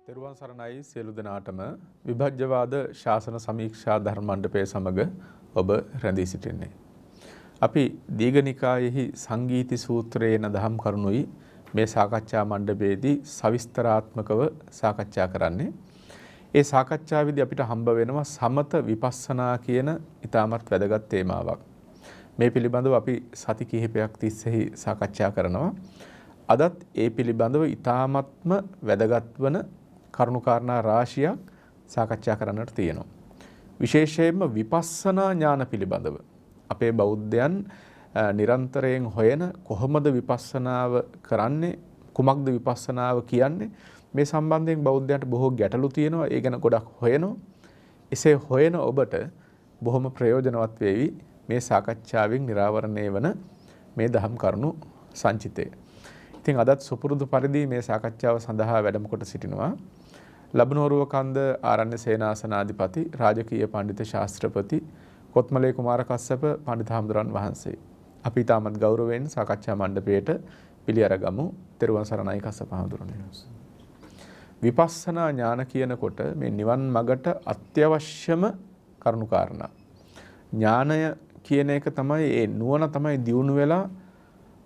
තෙරුවන් සරණයි සියලු දෙනාටම විභජ්‍යවාද ශාසන සමීක්ෂා ධර්ම මණ්ඩපයේ සමග ඔබ රැඳී සිටින්නේ. අපි දීඝනිකායෙහි සංගීති සූත්‍රයේ යන දහම් කරුණුයි මේ සාකච්ඡා මණ්ඩපයේදී සවිස්තරාත්මකව සාකච්ඡා කරන්නේ. ඒ සාකච්ඡාවේදී අපිට හම්බ වෙනවා සමත විපස්සනා කියන ඉතාමත් වැදගත් තේමාවක්. මේ පිළිබඳව අපි සති කිහිපයක් තිස්සේ සාකච්ඡා කරනවා. අදත් ඒ පිළිබඳව ඉතාමත්ම වැදගත් වන කරුණුකාරණා රාශියක් සාකච්ඡා කරන්නට තියෙනවා. විශේෂයෙන්ම විපස්සනා ඥාන පිළිබඳව අපේ බෞද්ධයන් නිරන්තරයෙන් හොයන කොහොමද විපස්සනාව කරන්නේ, කුමක්ද විපස්සනාව කියන්නේ, මේ සම්බන්ධයෙන් බෞද්ධයන්ට බොහෝ ගැටලු තියෙනවා. ඒ ගැන ගොඩක් හොයනවා. එසේ හොයන ඔබට බොහොම ප්‍රයෝජනවත් වේවි මේ සාකච්ඡාවෙන් නිරාවරණය වන මේ දහම් කරුණු සංචිතය. ඉතින් අදත් සුපුරුදු පරිදි මේ සාකච්ඡාව සඳහා වැඩම කොට සිටිනවා ලබනෝරුව කන්ද ආරණ්‍ය සේනාසනාධිපති රාජකීය පඬිතු ශාස්ත්‍රපති කොත්මලේ කුමාර කස්සප පඬිතු හාමුදුරන් වහන්සේ. අපි තාමත් ගෞරවයෙන් සාකච්ඡා මණ්ඩපයේට පිළි අරගමු. තෙරුවන් සරණයි කස්සප හාමුදුරනේ. විපස්සනා ඥාන කියනකොට මේ නිවන් මගට අත්‍යවශ්‍යම කරුණුකාරණා. ඥානය කියන එක තමයි, ඒ නුවණ තමයි දියුණු වෙලා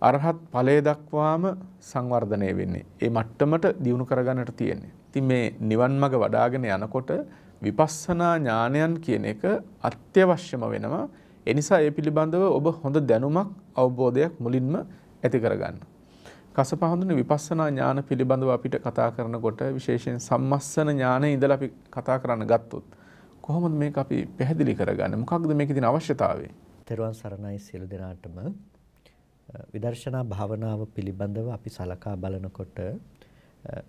අරහත් ඵලයේ දක්වාම සංවර්ධනය වෙන්නේ. ඒ මට්ටමට දියුණු කරගන්නට තියෙන්නේ. ඉතින් මේ නිවන් මඟ වඩාගෙන යනකොට විපස්සනා ඥානයන් කියන එක අත්‍යවශ්‍යම වෙනවා. ඒ නිසා ඒ පිළිබඳව ඔබ හොඳ දැනුමක්, අවබෝධයක් මුලින්ම ඇති කරගන්න. කස්සප හඳුනේ විපස්සනා ඥාන පිළිබඳව අපිට කතා කරනකොට විශේෂයෙන් සම්මස්සන ඥානයේ ඉඳලා අපි කතා කරන්න ගත්තොත් කොහොමද මේක අපි පැහැදිලි කරගන්නේ? මොකක්ද මේකේ තියෙන අවශ්‍යතාවය? තෙරුවන් සරණයි සියලු දෙනාටම. විදර්ශනා භාවනාව පිළිබඳව අපි සලකා බලනකොට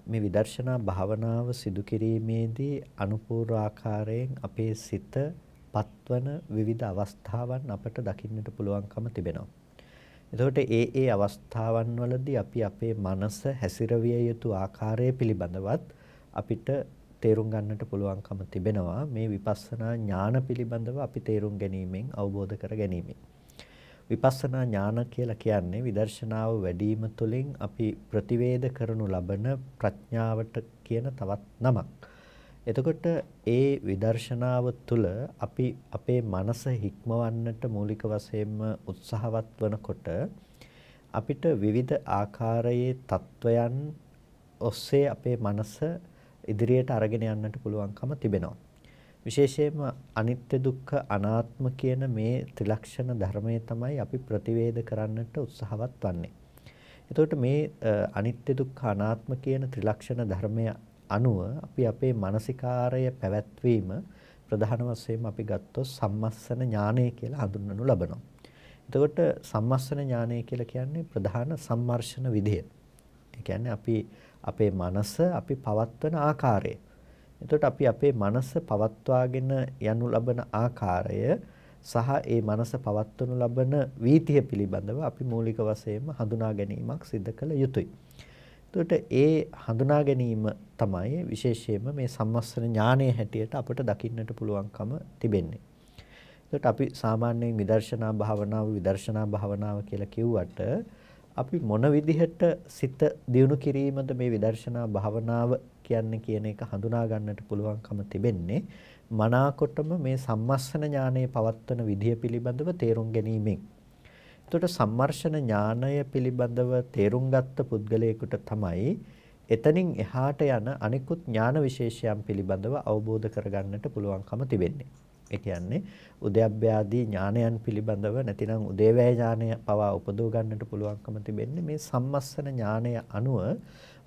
මේ විදර්ශනා භාවනාව සිදු කිරීමේදී අනුපූර්ව ආකාරයෙන් අපේ සිත පත්වන විවිධ අවස්ථාවන් අපට දකින්නට පුළුවන්කම තිබෙනවා. එතකොට ඒ අවස්ථාවන් වලදී අපි අපේ මනස හැසිරවිය යුතු ආකාරය පිළිබඳවත් අපිට තේරුම් ගන්නට පුළුවන්කම තිබෙනවා. මේ විපස්සනා ඥාන පිළිබඳව අපි තේරුම් ගැනීමෙන්, අවබෝධ කර ගැනීමෙන්. විපස්සනා ඥාන කියලා කියන්නේ විදර්ශනාව වැඩිම තුළින් අපි ප්‍රතිවේධ කරනු ලබන ප්‍රඥාවට කියන තවත් නමක්. එතකොට ඒ විදර්ශනාව තුළ අපි අපේ මනස හික්මවන්නට මූලික වශයෙන්ම උත්සාහවත් වනකොට අපිට විවිධ ආකාරයේ තත්වයන් ඔස්සේ අපේ මනස ඉදිරියට අරගෙන යන්නට පුළුවන්කම තිබෙනවා. විශේෂයෙන්ම අනිත්‍ය දුක්ඛ අනාත්ම කියන මේ ත්‍රිලක්ෂණ ධර්මයේ තමයි අපි ප්‍රතිවේධ කරන්නට උත්සාහවත් වන්නේ. එතකොට මේ අනිත්‍ය දුක්ඛ අනාත්ම කියන ත්‍රිලක්ෂණ ධර්මය අනුව අපි අපේ මානසිකාරය පැවැත්වීම ප්‍රධාන වශයෙන් අපි ගත්තොත් සම්මස්සන ඥානය කියලා හඳුන්වනු ලබනවා. එතකොට සම්මස්සන ඥානය කියලා කියන්නේ ප්‍රධාන සම්මර්ෂණ විධිය. ඒ කියන්නේ අපි අපේ මනස අපි පවත්වන ආකාරය. එතකොට අපි අපේ මනස පවත්වාගෙන යනු ලබන ආකාරය සහ ඒ මනස පවත්වනු ලබන වීතිය පිළිබඳව අපි මූලික වශයෙන්ම හඳුනා ගැනීමක් සිදු කළ යුතුයි. එතකොට ඒ හඳුනා ගැනීම තමයි විශේෂයෙන්ම මේ සම්මස්සන ඥානයේ හැටියට අපට දකින්නට පුළුවන්කම තිබෙන්නේ. එතකොට අපි සාමාන්‍යයෙන් විදර්ශනා භාවනාව කියලා කිව්වට අපි මොන විදිහට සිත දියුණු කිරීමද මේ විදර්ශනා භාවනාව කියන්නේ කියන එක හඳුනා ගන්නට පුළුවන්කම තිබෙන්නේ මනාකොටම මේ සම්මස්සන ඥානයේ පවත්වන විදිය පිළිබඳව තේරුම් ගැනීමෙන්. එතකොට සම්මර්ෂණ ඥානය පිළිබඳව තේරුම් ගත්ත පුද්ගලයෙකුට තමයි එතනින් එහාට යන අනිකුත් ඥාන විශේෂයන් පිළිබඳව අවබෝධ කරගන්නට පුළුවන්කම තිබෙන්නේ. ඒ කියන්නේ උද්‍යප්පයාදී ඥානයන් පිළිබඳව නැතිනම් උදේවැය ඥානය පවා උපදව ගන්නට පුළුවන්කම තිබෙන්නේ මේ සම්මස්සන ඥානය අනුව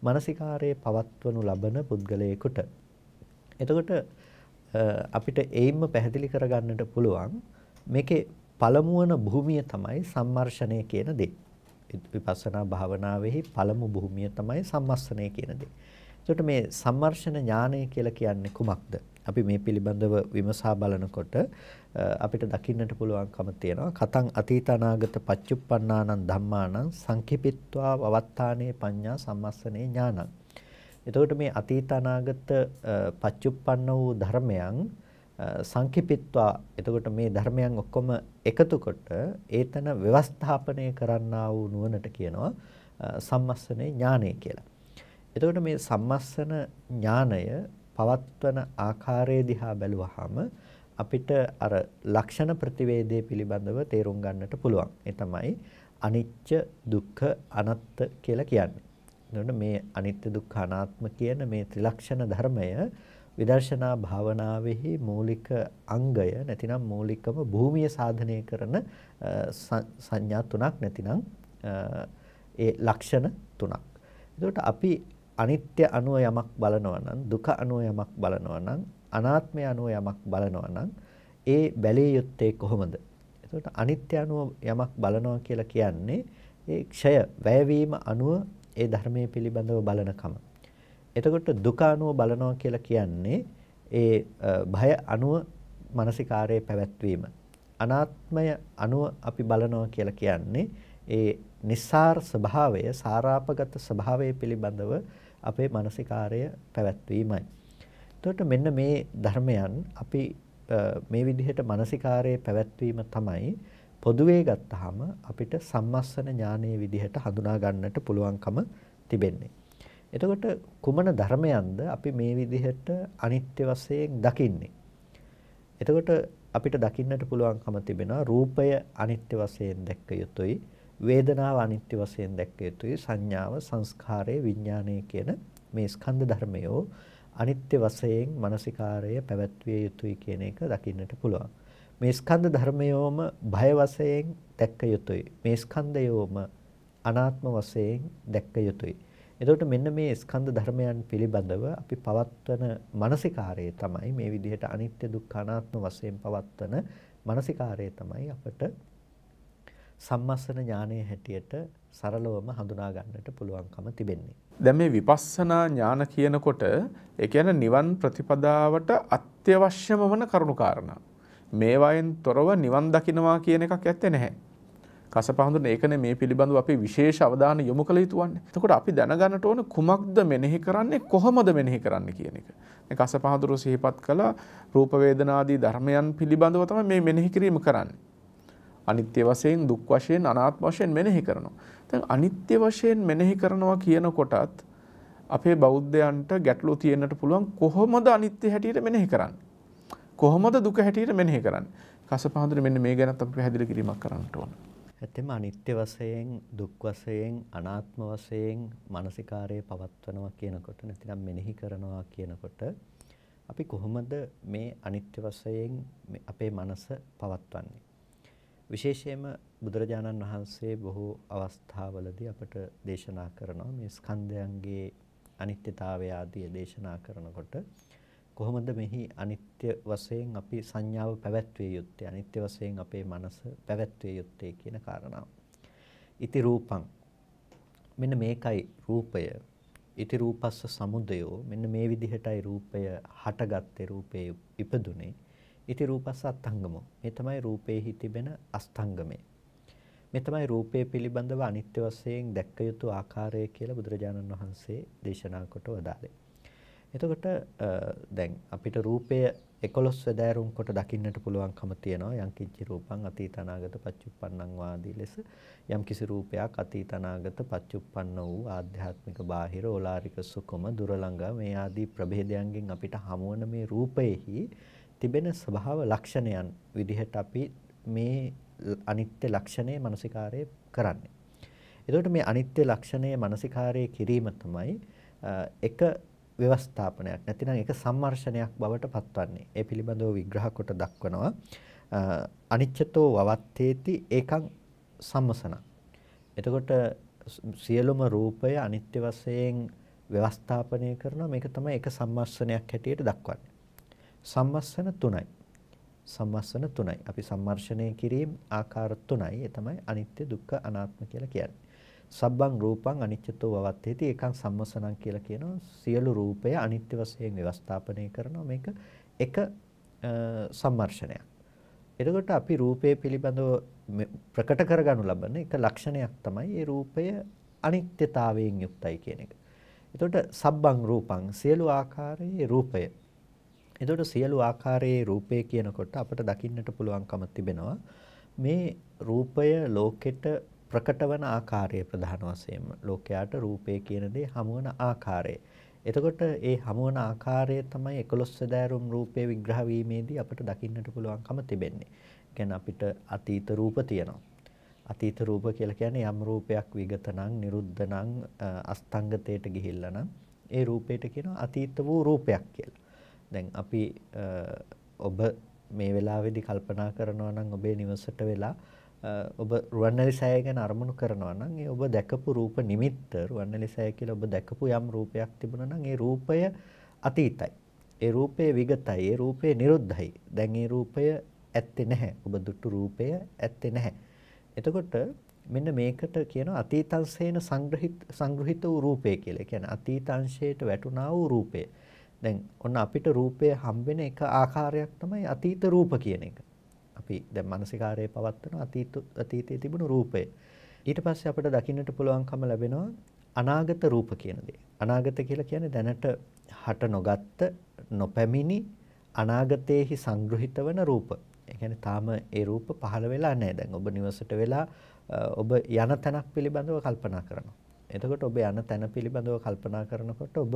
මානසිකාරයේ පවත්වනු ලබන පුද්ගලයෙකුට. එතකොට අපිට එයින්ම පැහැදිලි කරගන්නට පුළුවන් මේකේ පළමු වන භූමිය තමයි සම්මර්ෂණය කියන දේ. විපස්සනා භාවනාවේහි පළමු භූමිය තමයි සම්මස්සනය කියන දේ. එතකොට මේ සම්මර්ෂණ ඥානය කියලා කියන්නේ කුමක්ද? අපි මේ පිළිබඳව විමසා බලනකොට අපිට දකින්නට පුළුවන්කම තියෙනවා කතං අතීත අනාගත පච්චුප්පන්නානං ධම්මානං සංකිපිත්වා අවත්තානේ පඤ්ඤා සම්මස්සනේ ඥානං. එතකොට මේ අතීත අනාගත පච්චුප්පන්න වූ ධර්මයන් සංකිපිත්වා, එතකොට මේ ධර්මයන් ඔක්කොම එකතු කොට ඒතන ව්‍යවස්ථාපනය කරන්නා වූ නුවණට කියනවා සම්මස්සනේ ඥානය කියලා. එතකොට මේ සම්මස්සන ඥානය පවත්වන ආකාරය දිහා බැලුවහම අපිට අර ලක්ෂණ ප්‍රතිවේදයේ පිළිබඳව තේරුම් ගන්නට පුළුවන්. ඒ තමයි අනිච්ච දුක්ඛ අනාත්ත කියලා කියන්නේ. එතකොට මේ අනිත්‍ය දුක්ඛ අනාත්ම කියන මේ ත්‍රිලක්ෂණ ධර්මය විදර්ශනා භාවනාවෙහි මූලික අංගය නැතිනම් මූලිකම භූමිය සාධනය කරන සංඥා තුනක් නැතිනම් ඒ ලක්ෂණ තුනක්. එතකොට අපි අනිත්‍ය අනුව යමක් බලනවා නම් දුක අනුව යමක් බලනවා නම් අනාත්මය අනුව යමක් බලනවා නම් ඒ බැලිය යුත්තේ කොහොමද? එතකොට අනිත්‍ය අනුව යමක් බලනවා කියලා කියන්නේ ඒ ක්ෂය වැයවීම අනුව ඒ ධර්මයේ පිළිබඳව බලනකම. එතකොට දුක අනුව බලනවා කියලා කියන්නේ ඒ භය අනුව මානසිකාරයේ පැවැත්වීම. අනාත්මය අනුව අපි බලනවා කියලා කියන්නේ ඒ නිස්සාර ස්වභාවය, සාරාපගත ස්වභාවය පිළිබඳව අපේ මානසිකාරය පැවැත්වීමයි. එතකොට මෙන්න මේ ධර්මයන් අපි මේ විදිහට මානසිකාරයේ පැවැත්වීම තමයි පොදුවේ ගත්තාම අපිට සම්මස්සන ඥානයේ විදිහට හඳුනා ගන්නට පුළුවන්කම තිබෙන්නේ. එතකොට කුමන ධර්මයන්ද අපි මේ විදිහට අනිත්‍ය වශයෙන් දකින්නේ? එතකොට අපිට දකින්නට පුළුවන්කම තිබෙනවා රූපය අනිත්‍ය වශයෙන් දැක්ක යුතුයි, වේදනාව අනිත්‍ය වශයෙන් දැක්ක යුතුයි, සංඥාව, සංස්කාරය, විඥානය කියන මේ ස්කන්ධ ධර්මයෝ අනිත්‍ය වශයෙන් මානසිකාරය පැවැත්විය යුතුයි කියන එක දකින්නට පුළුවන්. මේ ස්කන්ධ ධර්මයෝම භය වශයෙන් දැක්ක යුතුයි. මේ ස්කන්ධයෝම අනාත්ම වශයෙන් දැක්ක යුතුයි. එතකොට මෙන්න මේ ස්කන්ධ ධර්මයන් පිළිබඳව අපි පවත්වන මානසිකාරය තමයි මේ විදිහට අනිත්‍ය දුක්ඛ අනාත්ම වශයෙන් පවත්වන මානසිකාරය තමයි අපට සම්මස්සන ඥානයේ හැටියට සරලවම හඳුනා ගන්නට පුළුවන්කම තිබෙන්නේ. දැන් මේ විපස්සනා ඥාන කියනකොට ඒ කියන්නේ නිවන් ප්‍රතිපදාවට අත්‍යවශ්‍යම වන කරුණු කාරණා. මේවායින් තොරව නිවන් දකින්නවා කියන එකක් ඇත්තේ නැහැ. කසපහඳුන ඒකනේ මේ පිළිබඳව අපි විශේෂ අවධානය යොමු කළ යුතු වන්නේ. එතකොට අපි දැනගන්නට ඕන කුමක්ද මෙනෙහි කරන්නේ, කොහොමද මෙනෙහි කරන්නේ කියන එක. මේ කසපහඳුර සිහිපත් කළ රූප වේදනාදී ධර්මයන් පිළිබඳව තමයි මේ මෙනෙහි කිරීම කරන්නේ. අනිත්‍ය වශයෙන්, දුක් වශයෙන්, අනාත්ම වශයෙන් මෙනෙහි කරනවා. දැන් අනිත්‍ය වශයෙන් මෙනෙහි කරනවා කියනකොටත් අපේ බෞද්ධයන්ට ගැටලු තියෙන්නට පුළුවන් කොහොමද අනිත්‍ය හැටියට මෙනෙහි කරන්නේ? කොහොමද දුක හැටියට මෙනෙහි කරන්නේ? කසපහඳුන මෙන්න මේ ගැනත් අපි පැහැදිලි කිරීමක් කරන්නට ඕන. ඇත්තම අනිත්‍ය වශයෙන්, දුක් වශයෙන්, අනාත්ම වශයෙන් මානසිකාරයේ පවත්වනවා කියනකොට නැතිනම් මෙනෙහි කරනවා කියනකොට අපි කොහොමද මේ අනිත්‍ය වශයෙන් අපේ මනස පවත්වන්නේ? විශේෂයෙන්ම බුදුරජාණන් වහන්සේ බොහෝ අවස්ථාවලදී අපට දේශනා කරනවා මේ ස්කන්ධයන්ගේ අනිත්‍යතාවය ආදී දේශනා කරනකොට කොහොමද මෙහි අනිත්‍ය වශයෙන් අපි සංඥාව පැවැත්විය යුත්තේ, අනිත්‍ය වශයෙන් අපේ මනස පැවැත්විය යුත්තේ කියන කාරණාව. ඉති රූපං, මෙන්න මේකයි රූපය. ඉති රූපස්ස සමුදයෝ, මෙන්න මේ විදිහටයි රූපය හටගත්තේ, රූපේ ඉපදුනේ. ඉති රූපස්ස අස්තංගමෝ, මේ තමයි රූපේහි තිබෙන අස්තංගමය. මේ තමයි රූපය පිළිබඳව අනිත්‍ය වශයෙන් දැක්ක යුතු ආකාරය කියලා බුදුරජාණන් වහන්සේ දේශනා කොට වදාළේ. එතකොට දැන් අපිට රූපය 11 වැදෑරුම් කොට දකින්නට පුළුවන්කම තියෙනවා. යම් කිසි රූපං අතීත අනාගත පච්චුප්පන්නං වාදී ලෙස යම් කිසි රූපයක් අතීත අනාගත පච්චුප්පන්න වූ ආධ්‍යාත්මික බාහිර ඕලාරික සුකුම දුරළඟ මේ ආදී ප්‍රභේදයන්ගෙන් අපිට හමුවන මේ රූපයේහි තිබෙන ස්වභාව ලක්ෂණයන් විදිහට අපි මේ අනිත්‍ය ලක්ෂණයේ මානසිකාරය කරන්නේ. එතකොට මේ අනිත්‍ය ලක්ෂණයේ මානසිකාරය කිරීම තමයි එක ව්‍යවස්ථාපනයක් නැතිනම් එක සම්මර්ෂණයක් බවට පත්වන්නේ. ඒ පිළිබඳව විග්‍රහ කොට දක්වනවා. අනිච්චතෝ වවත්තේති ඒකං සම්මසන. එතකොට සියලුම රූපය අනිත්‍ය වශයෙන් ව්‍යවස්ථාපනය කරනවා. මේක තමයි එක සම්මර්ෂණයක් හැටියට දක්වන්නේ. සම්මස්සන තුනයි. සම්මස්සන තුනයි. අපි සම්මර්ෂණය කිරීම ආකාර තුනයි. ඒ තමයි අනිත්‍ය, දුක්ඛ, අනාත්ම කියලා කියන්නේ. සබ්බං රූපං අනිච්චතෝ වවත්තේති ඒකං සම්මසනං කියලා කියනවා. සියලු රූපය අනිත්‍ය වශයෙන් ව්‍යවස්ථාපනය කරනවා. මේක එක සම්මර්ෂණයක්. එතකොට අපි රූපය පිළිබඳව ප්‍රකට කරගනු ලබන එක ලක්ෂණයක් තමයි මේ රූපය අනිත්‍යතාවයෙන් යුක්තයි කියන එක. එතකොට සබ්බං රූපං සියලු ආකාරයේ රූපය. එතකොට සියලු ආකාරයේ රූපය කියනකොට අපට දකින්නට පුළුවන්කම තිබෙනවා මේ රූපය ලෝකෙට ප්‍රකට වන ආකාරය ප්‍රධාන වශයෙන්ම ලෝකයාට රූපය කියන දේ හමු වන ආකාරය. එතකොට ඒ හමු වන ආකාරය තමයි 11 දෑරුම් රූපේ විග්‍රහ වීමේදී අපිට දකින්නට පුළුවන්කම තිබෙන්නේ. කියන්නේ අපිට අතීත රූප තියෙනවා. අතීත රූප කියලා කියන්නේ යම් රූපයක් විගත නම්, නිරුද්ධ නම්, අස්තංගතයට ගිහිල්ලා නම් ඒ රූපයට කියනවා අතීත වූ රූපයක් කියලා. දැන් අපි ඔබ මේ වෙලාවේදී කල්පනා කරනවා නම් ඔබේ නිවසට වෙලා ඔබ රුවන්වැලි සෑය ගැන අරමුණු කරනවා නම් ඒ ඔබ දැකපු රූප නිමිත්ත රුවන්වැලි සෑය කියලා ඔබ දැකපු යම් රූපයක් තිබුණා නම් ඒ රූපය අතීතයි. ඒ රූපය විගතයි. ඒ රූපය නිරුද්ධයි. දැන් ඒ රූපය ඇත්තේ නැහැ. ඔබ දුටු රූපය ඇත්තේ නැහැ. එතකොට මෙන්න මේකට කියනවා අතීතංශේන සංග්‍රහිත වූ රූපය කියලා. ඒ කියන්නේ අතීතංශයට වැටුණා වූ රූපය. දැන් ඔන්න අපිට රූපය හම්බෙන එක ආකාරයක් තමයි අතීත රූප කියන එක. අපි දැන් මානසිකාරයේ පවත්වන අතීතයේ තිබුණු රූපය. ඊට පස්සේ අපිට දකින්නට පුළුවන්කම ලැබෙනවා අනාගත රූප කියන දේ. අනාගත කියලා කියන්නේ දැනට හට නොගත්ත නොපැමිණි අනාගතයේහි සංග්‍රහිත වන රූප. ඒ කියන්නේ තාම ඒ රූප පහළ වෙලා නැහැ. දැන් ඔබ නිවසට වෙලා ඔබ යන තැනක් පිළිබඳව කල්පනා කරනවා. එතකොට ඔබ යන තැන පිළිබඳව කල්පනා කරනකොට ඔබ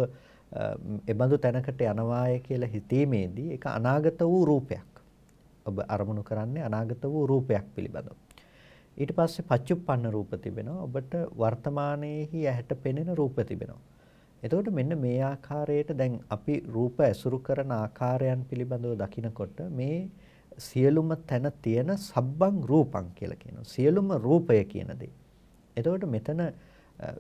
එබඳු තැනකට යනවාය කියලා හිතීමේදී ඒක අනාගත වූ රූපයක්. ඔබ අරමුණු කරන්නේ අනාගත වූ රූපයක් පිළිබඳව. ඊට පස්සේ පච්චුප්පන්න රූප තිබෙනවා. ඔබට වර්තමානයේහි ඇහැට පෙනෙන රූප තිබෙනවා. එතකොට මෙන්න මේ ආකාරයට දැන් අපි රූප ඇසුරු කරන ආකාරයන් පිළිබඳව දකිනකොට මේ සියලුම තැන තියෙන සබ්බං රූපං කියලා කියනවා. සියලුම රූපය කියන දේ. එතකොට මෙතන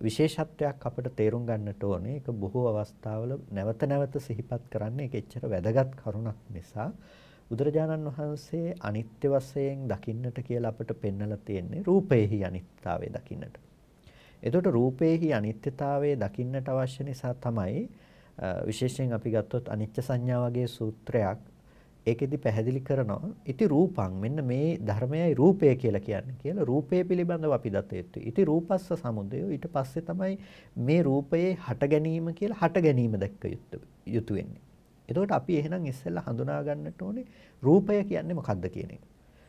විශේෂත්වයක් අපිට තේරුම් ගන්නට ඕනේ. ඒක බොහෝ අවස්ථාවල නැවත නැවත සිහිපත් කරන්නේ ඒක එච්චර වැදගත් කරුණක් නිසා බුදුරජාණන් වහන්සේ අනිත්‍ය වශයෙන් දකින්නට කියලා අපිට පෙන්වලා තියෙන්නේ රූපේහි අනිත්‍යතාවය දකින්නට. එතකොට රූපේහි අනිත්‍යතාවය දකින්නට අවශ්‍ය නිසා තමයි විශේෂයෙන් අපි ගත්තොත් අනිච්ච සංඥා වගේ සූත්‍රයක් ඒකෙදි පැහැදිලි කරනවා ඉති රූපං මෙන්න මේ ධර්මයයි රූපය කියලා කියන්නේ කියලා රූපය පිළිබඳව අපි දත යුතුයි. ඉති රූපස්ස සමුදය ඊට පස්සේ තමයි මේ රූපයේ හට ගැනීම කියලා හට ගැනීම දැක්ක යුතු වෙන්නේ. එතකොට අපි එහෙනම් ඉස්සෙල්ලා හඳුනා ගන්නට ඕනේ රූපය කියන්නේ මොකක්ද කියන එක.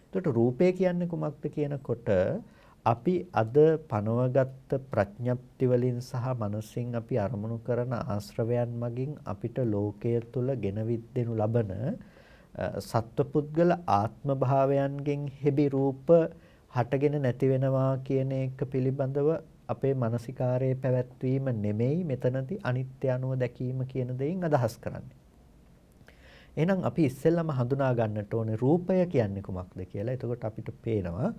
එතකොට රූපය කියන්නේ කුමක්ද කියනකොට අපි අද පනවගත්ත ප්‍රඥප්ති වලින් සහ මනසින් අපි අරමුණු කරන ආශ්‍රවයන් මගින් අපිට ලෝකය තුල ගෙනවිද්දෙනු ලබන සත්වපුද්ගල ආත්ම භාවයන්ගෙන් හෙබි රූප හටගෙන නැති වෙනවා කියන එක පිළිබඳව අපේ මානසිකාරයේ පැවැත්වීම නෙමෙයි මෙතනදී අනිත්‍ය අනුව දැකීම කියන දෙයින් අදහස් කරන්නේ. එහෙනම් අපි ඉස්සෙල්ලාම හඳුනා ගන්නට ඕනේ රූපය කියන්නේ කුමක්ද කියලා. එතකොට අපිට පේනවා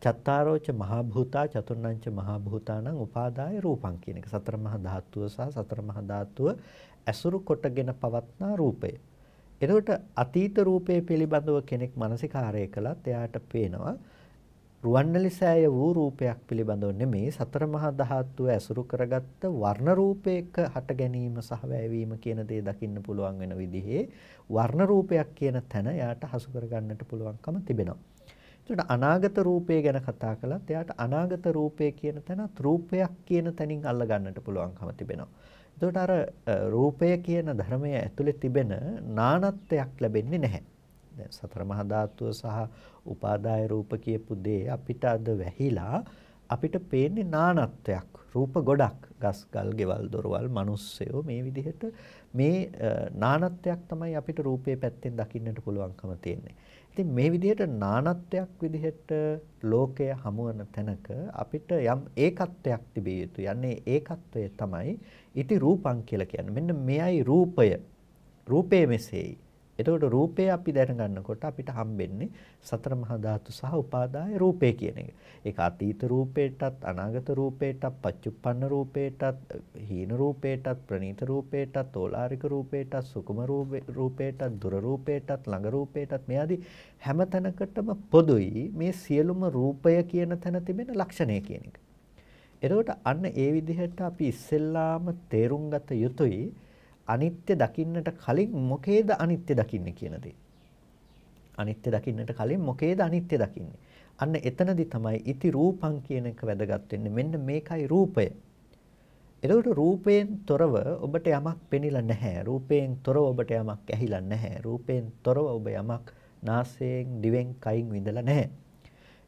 චත්තාරෝච මහා භූතා චතුර්ණංච මහා භූතානං උපාදාය රූපං කියන එක. සතර මහා ධාතුව සහ සතර මහා ධාතුව ඇසුරු කොටගෙන පවත්නා රූපය. එතකොට අතීත රූපය පිළිබඳව කෙනෙක් මානසිකාරය කළත් එයාට පේනවා රුවන්වැලි සෑය වූ රූපයක් පිළිබඳව නෙමේ සතර මහා ධාතුව ඇසුරු කරගත්ත වර්ණ රූපයක හට ගැනීම සහ වැයවීම කියන දේ දකින්න පුළුවන් වෙන විදිහේ වර්ණ රූපයක් කියන තැන එයාට හසු කරගන්නට පුළුවන්කම තිබෙනවා. එතකොට අනාගත රූපය ගැන කතා කළත් එයාට අනාගත රූපය කියන තැනත් රූපයක් කියන තැනින් අල්ල ගන්නට පුළුවන්කම තිබෙනවා. එතකොට අර රූපය කියන ධර්මය ඇතුලේ තිබෙන නානත්වයක් ලැබෙන්නේ නැහැ. දැන් සතර මහා ධාතුව සහ උපාදාය රූප කියපු දේ අපිට අද වැහිලා අපිට පේන්නේ නානත්වයක්. රූප ගොඩක් ගස් ගල් ගෙවල් දොරවල් මිනිස්සයෝ මේ විදිහට මේ නානත්වයක් තමයි අපිට රූපේ පැත්තෙන් දකින්නට පුළුවන්කම තියෙන්නේ. ඉතින් මේ විදිහට නානත්වයක් විදිහට ලෝකය හමුවන තැනක අපිට යම් ඒකත්වයක් තිබිය යුතුයි. යන්නේ ඒකත්වය තමයි ඉති රූපං කියලා කියන්නේ. මෙන්න මෙයයි රූපය. රූපේ මෙසේයි. එතකොට රූපය අපි දැනගන්නකොට අපිට හම්බෙන්නේ සතර මහා ධාතු සහ උපාදාය රූපේ කියන එක. ඒක අතීත රූපේටත් අනාගත රූපේටත් පච්චුප්පන්න රූපේටත් හීන රූපේටත් ප්‍රනීත රූපේටත් ඕලාරික රූපේටත් සුකුම රූපේටත් දුර රූපේටත් ළඟ රූපේටත් මේ ආදී හැම තැනකටම පොදුයි මේ සියලුම රූපය කියන තැන තිබෙන ලක්ෂණය කියන එක. එතකොට අන්න ඒ විදිහට අපි ඉස්සෙල්ලාම තේරුම් ගත යුතුයි අනිත්‍ය දකින්නට කලින් මොකේද අනිත්‍ය දකින්නේ කියන දේ. අනිත්‍ය දකින්නට කලින් මොකේද අනිත්‍ය දකින්නේ. අන්න එතනදී තමයි ඉති රූපං කියන එක වැදගත් වෙන්නේ. මෙන්න මේකයි රූපය. එතකොට රූපයෙන් තොරව ඔබට යමක් පෙනිලා නැහැ. රූපයෙන් තොරව ඔබට යමක් ඇහිලා නැහැ. රූපයෙන් තොරව ඔබ යමක් නාසයෙන් දිවෙන් කයින් විඳලා නැහැ.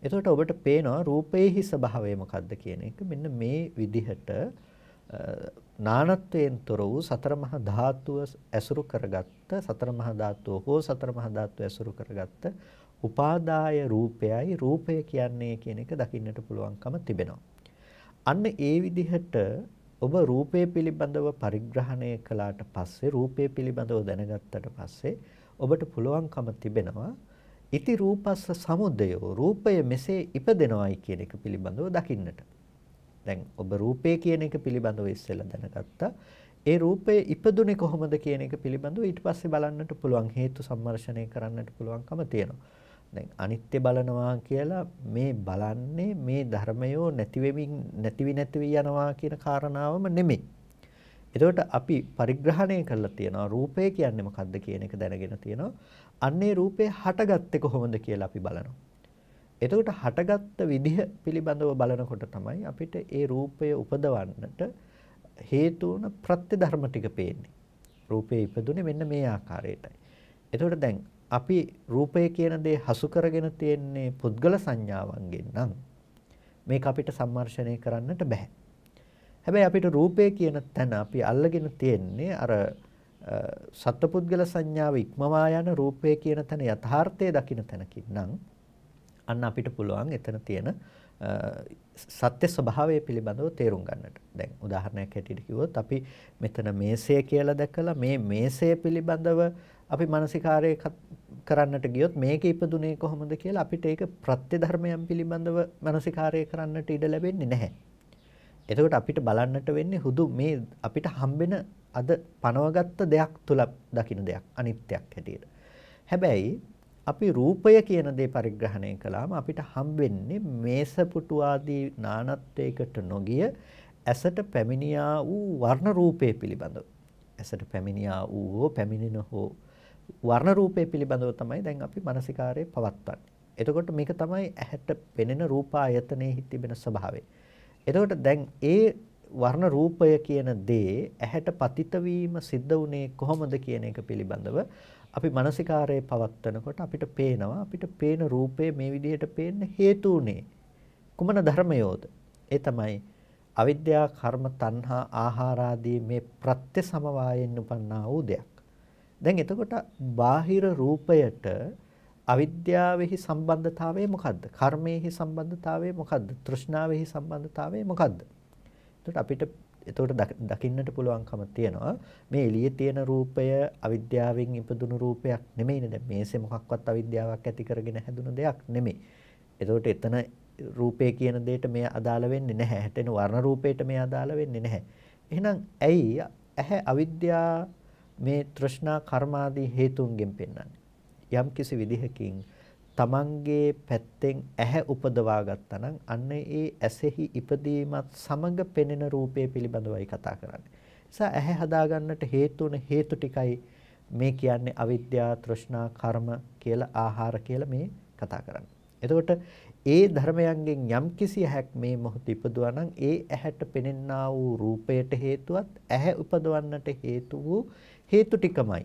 එතකොට ඔබට පේනවා රූපේහි ස්වභාවය මොකක්ද කියන එක. මෙන්න මේ විදිහට නානත්වයෙන් තොර වූ සතර මහා ධාතුව ඇසුරු කරගත්ත සතර මහා ධාතුව හෝ සතර මහා ධාතුව ඇසුරු කරගත්ත උපාදාය රූපයයි රූපය කියන්නේ කියන එක දකින්නට පුළුවන්කම තිබෙනවා. අන්න ඒ විදිහට ඔබ රූපය පිළිබඳව පරිග්‍රහණය කළාට පස්සේ රූපය පිළිබඳව දැනගත්තට පස්සේ ඔබට පුළුවන්කම තිබෙනවා ඉති රූපස්ස සමුදයෝ රූපය මෙසේ ඉපදෙනවයි කියන එක පිළිබඳව දකින්නට. දැන් ඔබ රූපය කියන එක පිළිබඳව ඉස්සෙල්ලා දැනගත්තා. ඒ රූපය ඉපදුනේ කොහොමද කියන එක පිළිබඳව ඊට පස්සේ බලන්නට පුළුවන් හේතු සම්මර්ෂණය කරන්නට පුළුවන්කම තියෙනවා. දැන් අනිත්‍ය බලනවා කියලා මේ බලන්නේ මේ ධර්මයෝ නැතිවි යනවා කියන කාරණාවම නෙමෙයි. එතකොට අපි පරිග්‍රහණය කරලා තියෙනවා රූපය කියන්නේ මොකක්ද කියන එක දැනගෙන තියෙනවා. අන්නේ රූපේ හටගත්තේ කොහොමද කියලා අපි බලනවා. එතකොට හටගත්ත විදිහ පිළිබඳව බලනකොට තමයි අපිට ඒ රූපය උපදවන්නට හේතු වුණ ප්‍රත්‍ය ධර්ම ටික පේන්නේ. රූපේ ඉපදුනේ මෙන්න මේ ආකාරයටයි. එතකොට දැන් අපි රූපය කියන දේ හසු කරගෙන තියෙන්නේ පුද්ගල සංඥාවන්ගෙන් නම් මේක අපිට සම්මර්ෂණය කරන්නට බෑ. හැබැයි අපිට රූපය කියන තැන අපි අල්ලගෙන තියෙන්නේ අර සත්පුද්ගල සංඥාව ඉක්මවා යන රූපය කියන තැන යථාර්ථය දකින්න තැනකින් නම් අන්න අපිට පුළුවන් එතන තියෙන සත්‍ය ස්වභාවය පිළිබඳව තේරුම් ගන්නට. දැන් උදාහරණයක් හැටියට කිව්වොත් අපි මෙතන මේසය කියලා දැකලා මේ මේසය පිළිබඳව අපි මානසිකාරය කරන්නට ගියොත් මේක ඉපදුනේ කොහොමද කියලා අපිට ඒක ප්‍රත්‍ය ධර්මයන් පිළිබඳව මානසිකාරය කරන්නට ඉඩ ලැබෙන්නේ නැහැ. එතකොට අපිට බලන්නට වෙන්නේ හුදු මේ අපිට හම්බෙන අද පනවගත්ත දෙයක් තුල දකින්න දෙයක් අනිත්‍යක් හැටියට. හැබැයි අපි රූපය කියන දේ පරිග්‍රහණය කළාම අපිට හම්බෙන්නේ මේස පුටු ආදී නානත්වයකට නොගිය ඇසට පැමිණියා වූ වර්ණ රූපය පිළිබඳව. ඇසට පැමිණියා වූ පැමිණෙන හෝ වර්ණ රූපය පිළිබඳව තමයි දැන් අපි මානසිකාරයේ පවත්වන්නේ. එතකොට මේක තමයි ඇහැට පෙනෙන රූපායතනයේ තිබෙන ස්වභාවය. එතකොට දැන් ඒ වර්ණ රූපය කියන දේ ඇහැට පතිත වීම සිද්ධ වුණේ කොහොමද කියන එක පිළිබඳව අපි මානසිකාරයේ පවත්වනකොට අපිට පේනවා අපිට පේන රූපය මේ විදිහට පේන්න හේතු උනේ කුමන ධර්මයෝද? ඒ තමයි අවිද්‍යා කර්ම තණ්හා ආහාර ආදී මේ ප්‍රත්‍ය සමவாயෙන් උපන්නා වූ දෙයක්. දැන් එතකොට බාහිර රූපයට අවිද්‍යාවෙහි සම්බන්ධතාවය මොකද්ද? කර්මයේහි සම්බන්ධතාවය මොකද්ද? තෘෂ්ණාවෙහි සම්බන්ධතාවය මොකද්ද? එතකොට අපිට දකින්නට පුළුවන්කම තියෙනවා මේ එළියේ තියෙන රූපය අවිද්‍යාවෙන් ඉපදුණු රූපයක් නෙමෙයිනේ. දැන් මේසේ මොකක්වත් අවිද්‍යාවක් ඇති කරගෙන හැදුණු දෙයක් නෙමෙයි. එතකොට එතන රූපය කියන දෙයට මේ අදාළ වෙන්නේ නැහැ. හැටෙන වර්ණ රූපයට මේ අදාළ වෙන්නේ නැහැ. එහෙනම් ඇයි ඇහැ අවිද්‍යා මේ තෘෂ්ණා කර්මාදී හේතුන්ගෙන් පෙන්වන්නේ? යම් කිසි විදිහකින් තමන්ගේ පැත්තෙන් ඇහැ උපදවා ගත්තා නම් අන්න ඒ ඇසෙහි ඉපදීමත් සමග පෙනෙන රූපය පිළිබඳවයි කතා කරන්නේ. නිසා ඇහැ හදාගන්නට හේතුන හේතු ටිකයි මේ කියන්නේ අවිද්‍යා තෘෂ්ණා කර්ම කියලා ආහාර කියලා මේ කතා කරන්නේ. එතකොට ඒ ධර්මයන්ගෙන් යම් කිසි ඇහැක් මේ මොහොත ඉපදුවා නම් ඒ ඇහැට පෙනෙනා වූ රූපයට හේතුවත් ඇහැ උපදවන්නට හේතු වූ හේතු ටිකමයි.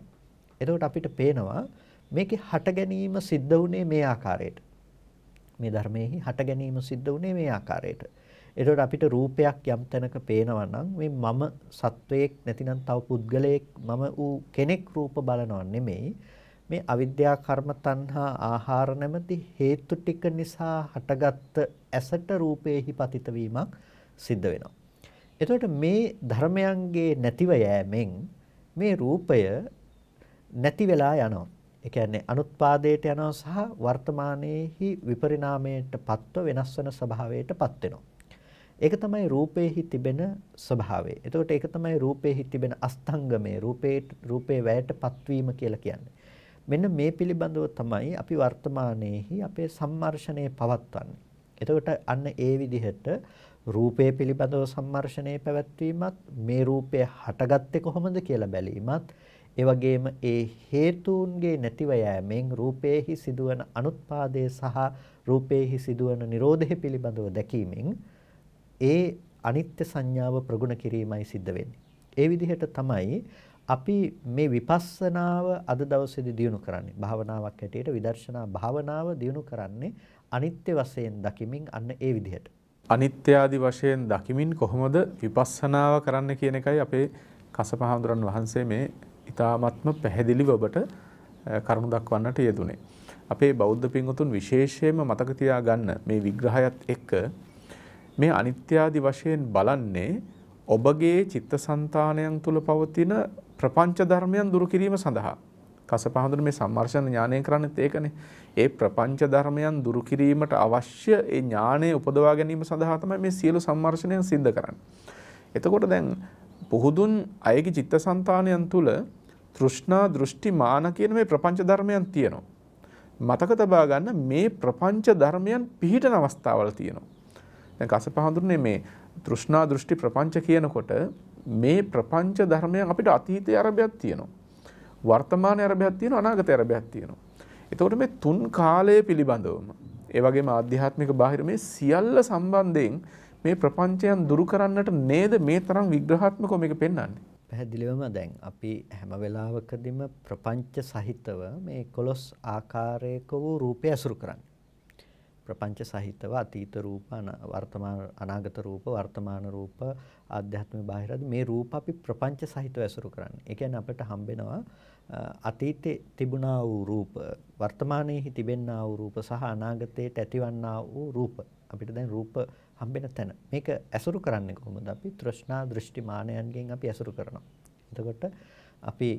එතකොට අපිට පේනවා මේකේ හට ගැනීම සිද්ධ වුණේ මේ ආකාරයට. මේ ධර්මයේහි හට ගැනීම සිද්ධ වුණේ මේ ආකාරයට. එතකොට අපිට රූපයක් යම් තැනක පේනවා නම් මේ මම සත්වයක් නැතිනම් තව පුද්ගලයෙක් මම ඌ කෙනෙක් රූප බලනවා නෙමෙයි. මේ අවිද්‍යා කර්ම තණ්හා ආහාර නැමැති හේතු ටික නිසා හටගත්ත ඇසට රූපේහි පතිත වීමක් සිද්ධ වෙනවා. එතකොට මේ ධර්මයන්ගේ නැතිව යෑමෙන් මේ රූපය නැති වෙලා යනවා. ඒ කියන්නේ අනුත්පාදයට යනවා සහ වර්තමානයේහි විපරිණාමයට පත්ව වෙනස් වෙන ස්වභාවයට පත් වෙනවා. ඒක තමයි රූපේහි තිබෙන ස්වභාවය. එතකොට ඒක තමයි රූපේහි තිබෙන අස්තංගමය රූපේ වැයට පත්වීම කියලා කියන්නේ. මෙන්න මේ පිළිබඳව තමයි අපි වර්තමානයේහි අපේ සම්මර්ෂණය පවත්වන්නේ. එතකොට අන්න ඒ විදිහට රූපේ පිළිබඳව සම්මර්ෂණය පැවැත්වීමත් මේ රූපය හටගත්තේ කොහොමද කියලා බැලීමත් ඒ වගේම ඒ හේතුන්ගේ නැතිව යෑමෙන් රූපේහි සිදුවන අනුත්පාදය සහ රූපේහි සිදුවන නිරෝධය පිළිබඳව දැකීමෙන් ඒ අනිත්‍ය සංඥාව ප්‍රගුණ කිරීමයි සිද්ධ වෙන්නේ. ඒ විදිහට තමයි අපි මේ විපස්සනාව අද දවසේදී දියුණු කරන්නේ. භාවනාවක් හැටියට විදර්ශනා භාවනාව දියුණු කරන්නේ අනිත්‍ය වශයෙන් දකිමින් අන්න ඒ විදිහට. අනිත්‍ය ආදි වශයෙන් දකිමින් කොහොමද විපස්සනාව කරන්න කියන එකයි අපේ කසපහඳුරන් වහන්සේ මේ ඊ타ත්ම පැහැදිලිව ඔබට කරුණු දක්වන්නට යෙදුනේ. අපේ බෞද්ධ පින්වතුන් විශේෂයෙන්ම මතක තියාගන්න මේ විග්‍රහයත් එක්ක මේ අනිත්‍ය ආදි වශයෙන් බලන්නේ ඔබගේ චිත්තසංතානයන් තුල පවතින ප්‍රපංච ධර්මයන් දුරු කිරීම සඳහා. කසපහඳුන මේ සම්මර්ෂණ ඥානය කරන්නේත් ඒකනේ. ඒ ප්‍රපංච ධර්මයන් දුරු කිරීමට අවශ්‍ය ඒ ඥානය උපදවා ගැනීම සඳහා තමයි මේ සියලු සම්මර්ෂණයන් සිද්ධ කරන්නේ. එතකොට දැන් පුහුදුන් අයගේ චිත්තසංතානයන් තුල තෘෂ්ණා දෘෂ්ටි මාන කියන මේ ප්‍රපංච ධර්මයන් තියෙනවා. මතක තබා ගන්න මේ ප්‍රපංච ධර්මයන් පිහිටන අවස්ථාවල් තියෙනවා. දැන් කසපහඳුනේ මේ තෘෂ්ණා දෘෂ්ටි ප්‍රපංච කියනකොට මේ ප්‍රපංච ධර්මයන් අපිට අතීතයේ අරබයක් තියෙනවා. වර්තමානයේ අරබයක් තියෙනවා, අනාගතයේ අරබයක් තියෙනවා. එතකොට මේ තුන් කාලය පිළිබඳවම ඒ වගේම ආධ්‍යාත්මික බාහිර මේ සියල්ල සම්බන්ධයෙන් මේ ප්‍රපංචයන් දුරු කරන්නට නේද මේ තරම් විග්‍රහාත්මකව මේක පෙන්වන්නේ. පැහැදිලිවම දැන් අපි හැම වෙලාවකදීම ප්‍රපංච සහිතව මේ 11 ආකාරයක වූ රූපය අසුරු කරන්නේ. ප්‍රපංච සහිතව අතීත රූප, වර්තමාන අනාගත රූප, වර්තමාන රූප, ආධ්‍යාත්මික බාහිර මේ රූප අපි ප්‍රපංච සහිතව අසුරු කරන්නේ. ඒ කියන්නේ අපිට හම්බෙනවා අතීතේ තිබුණා වූ රූප, වර්තමානයේ තිබෙන්නා වූ රූප සහ අනාගතයට ඇතිවන්නා වූ රූප. අපිට දැන් රූප හම්බෙන තැන. මේක ඇසුරු කරන්නේ කොහොමද? අපි තෘෂ්ණා දෘෂ්ටි මානයන්ගෙන් අපි ඇසුරු කරනවා. එතකොට අපි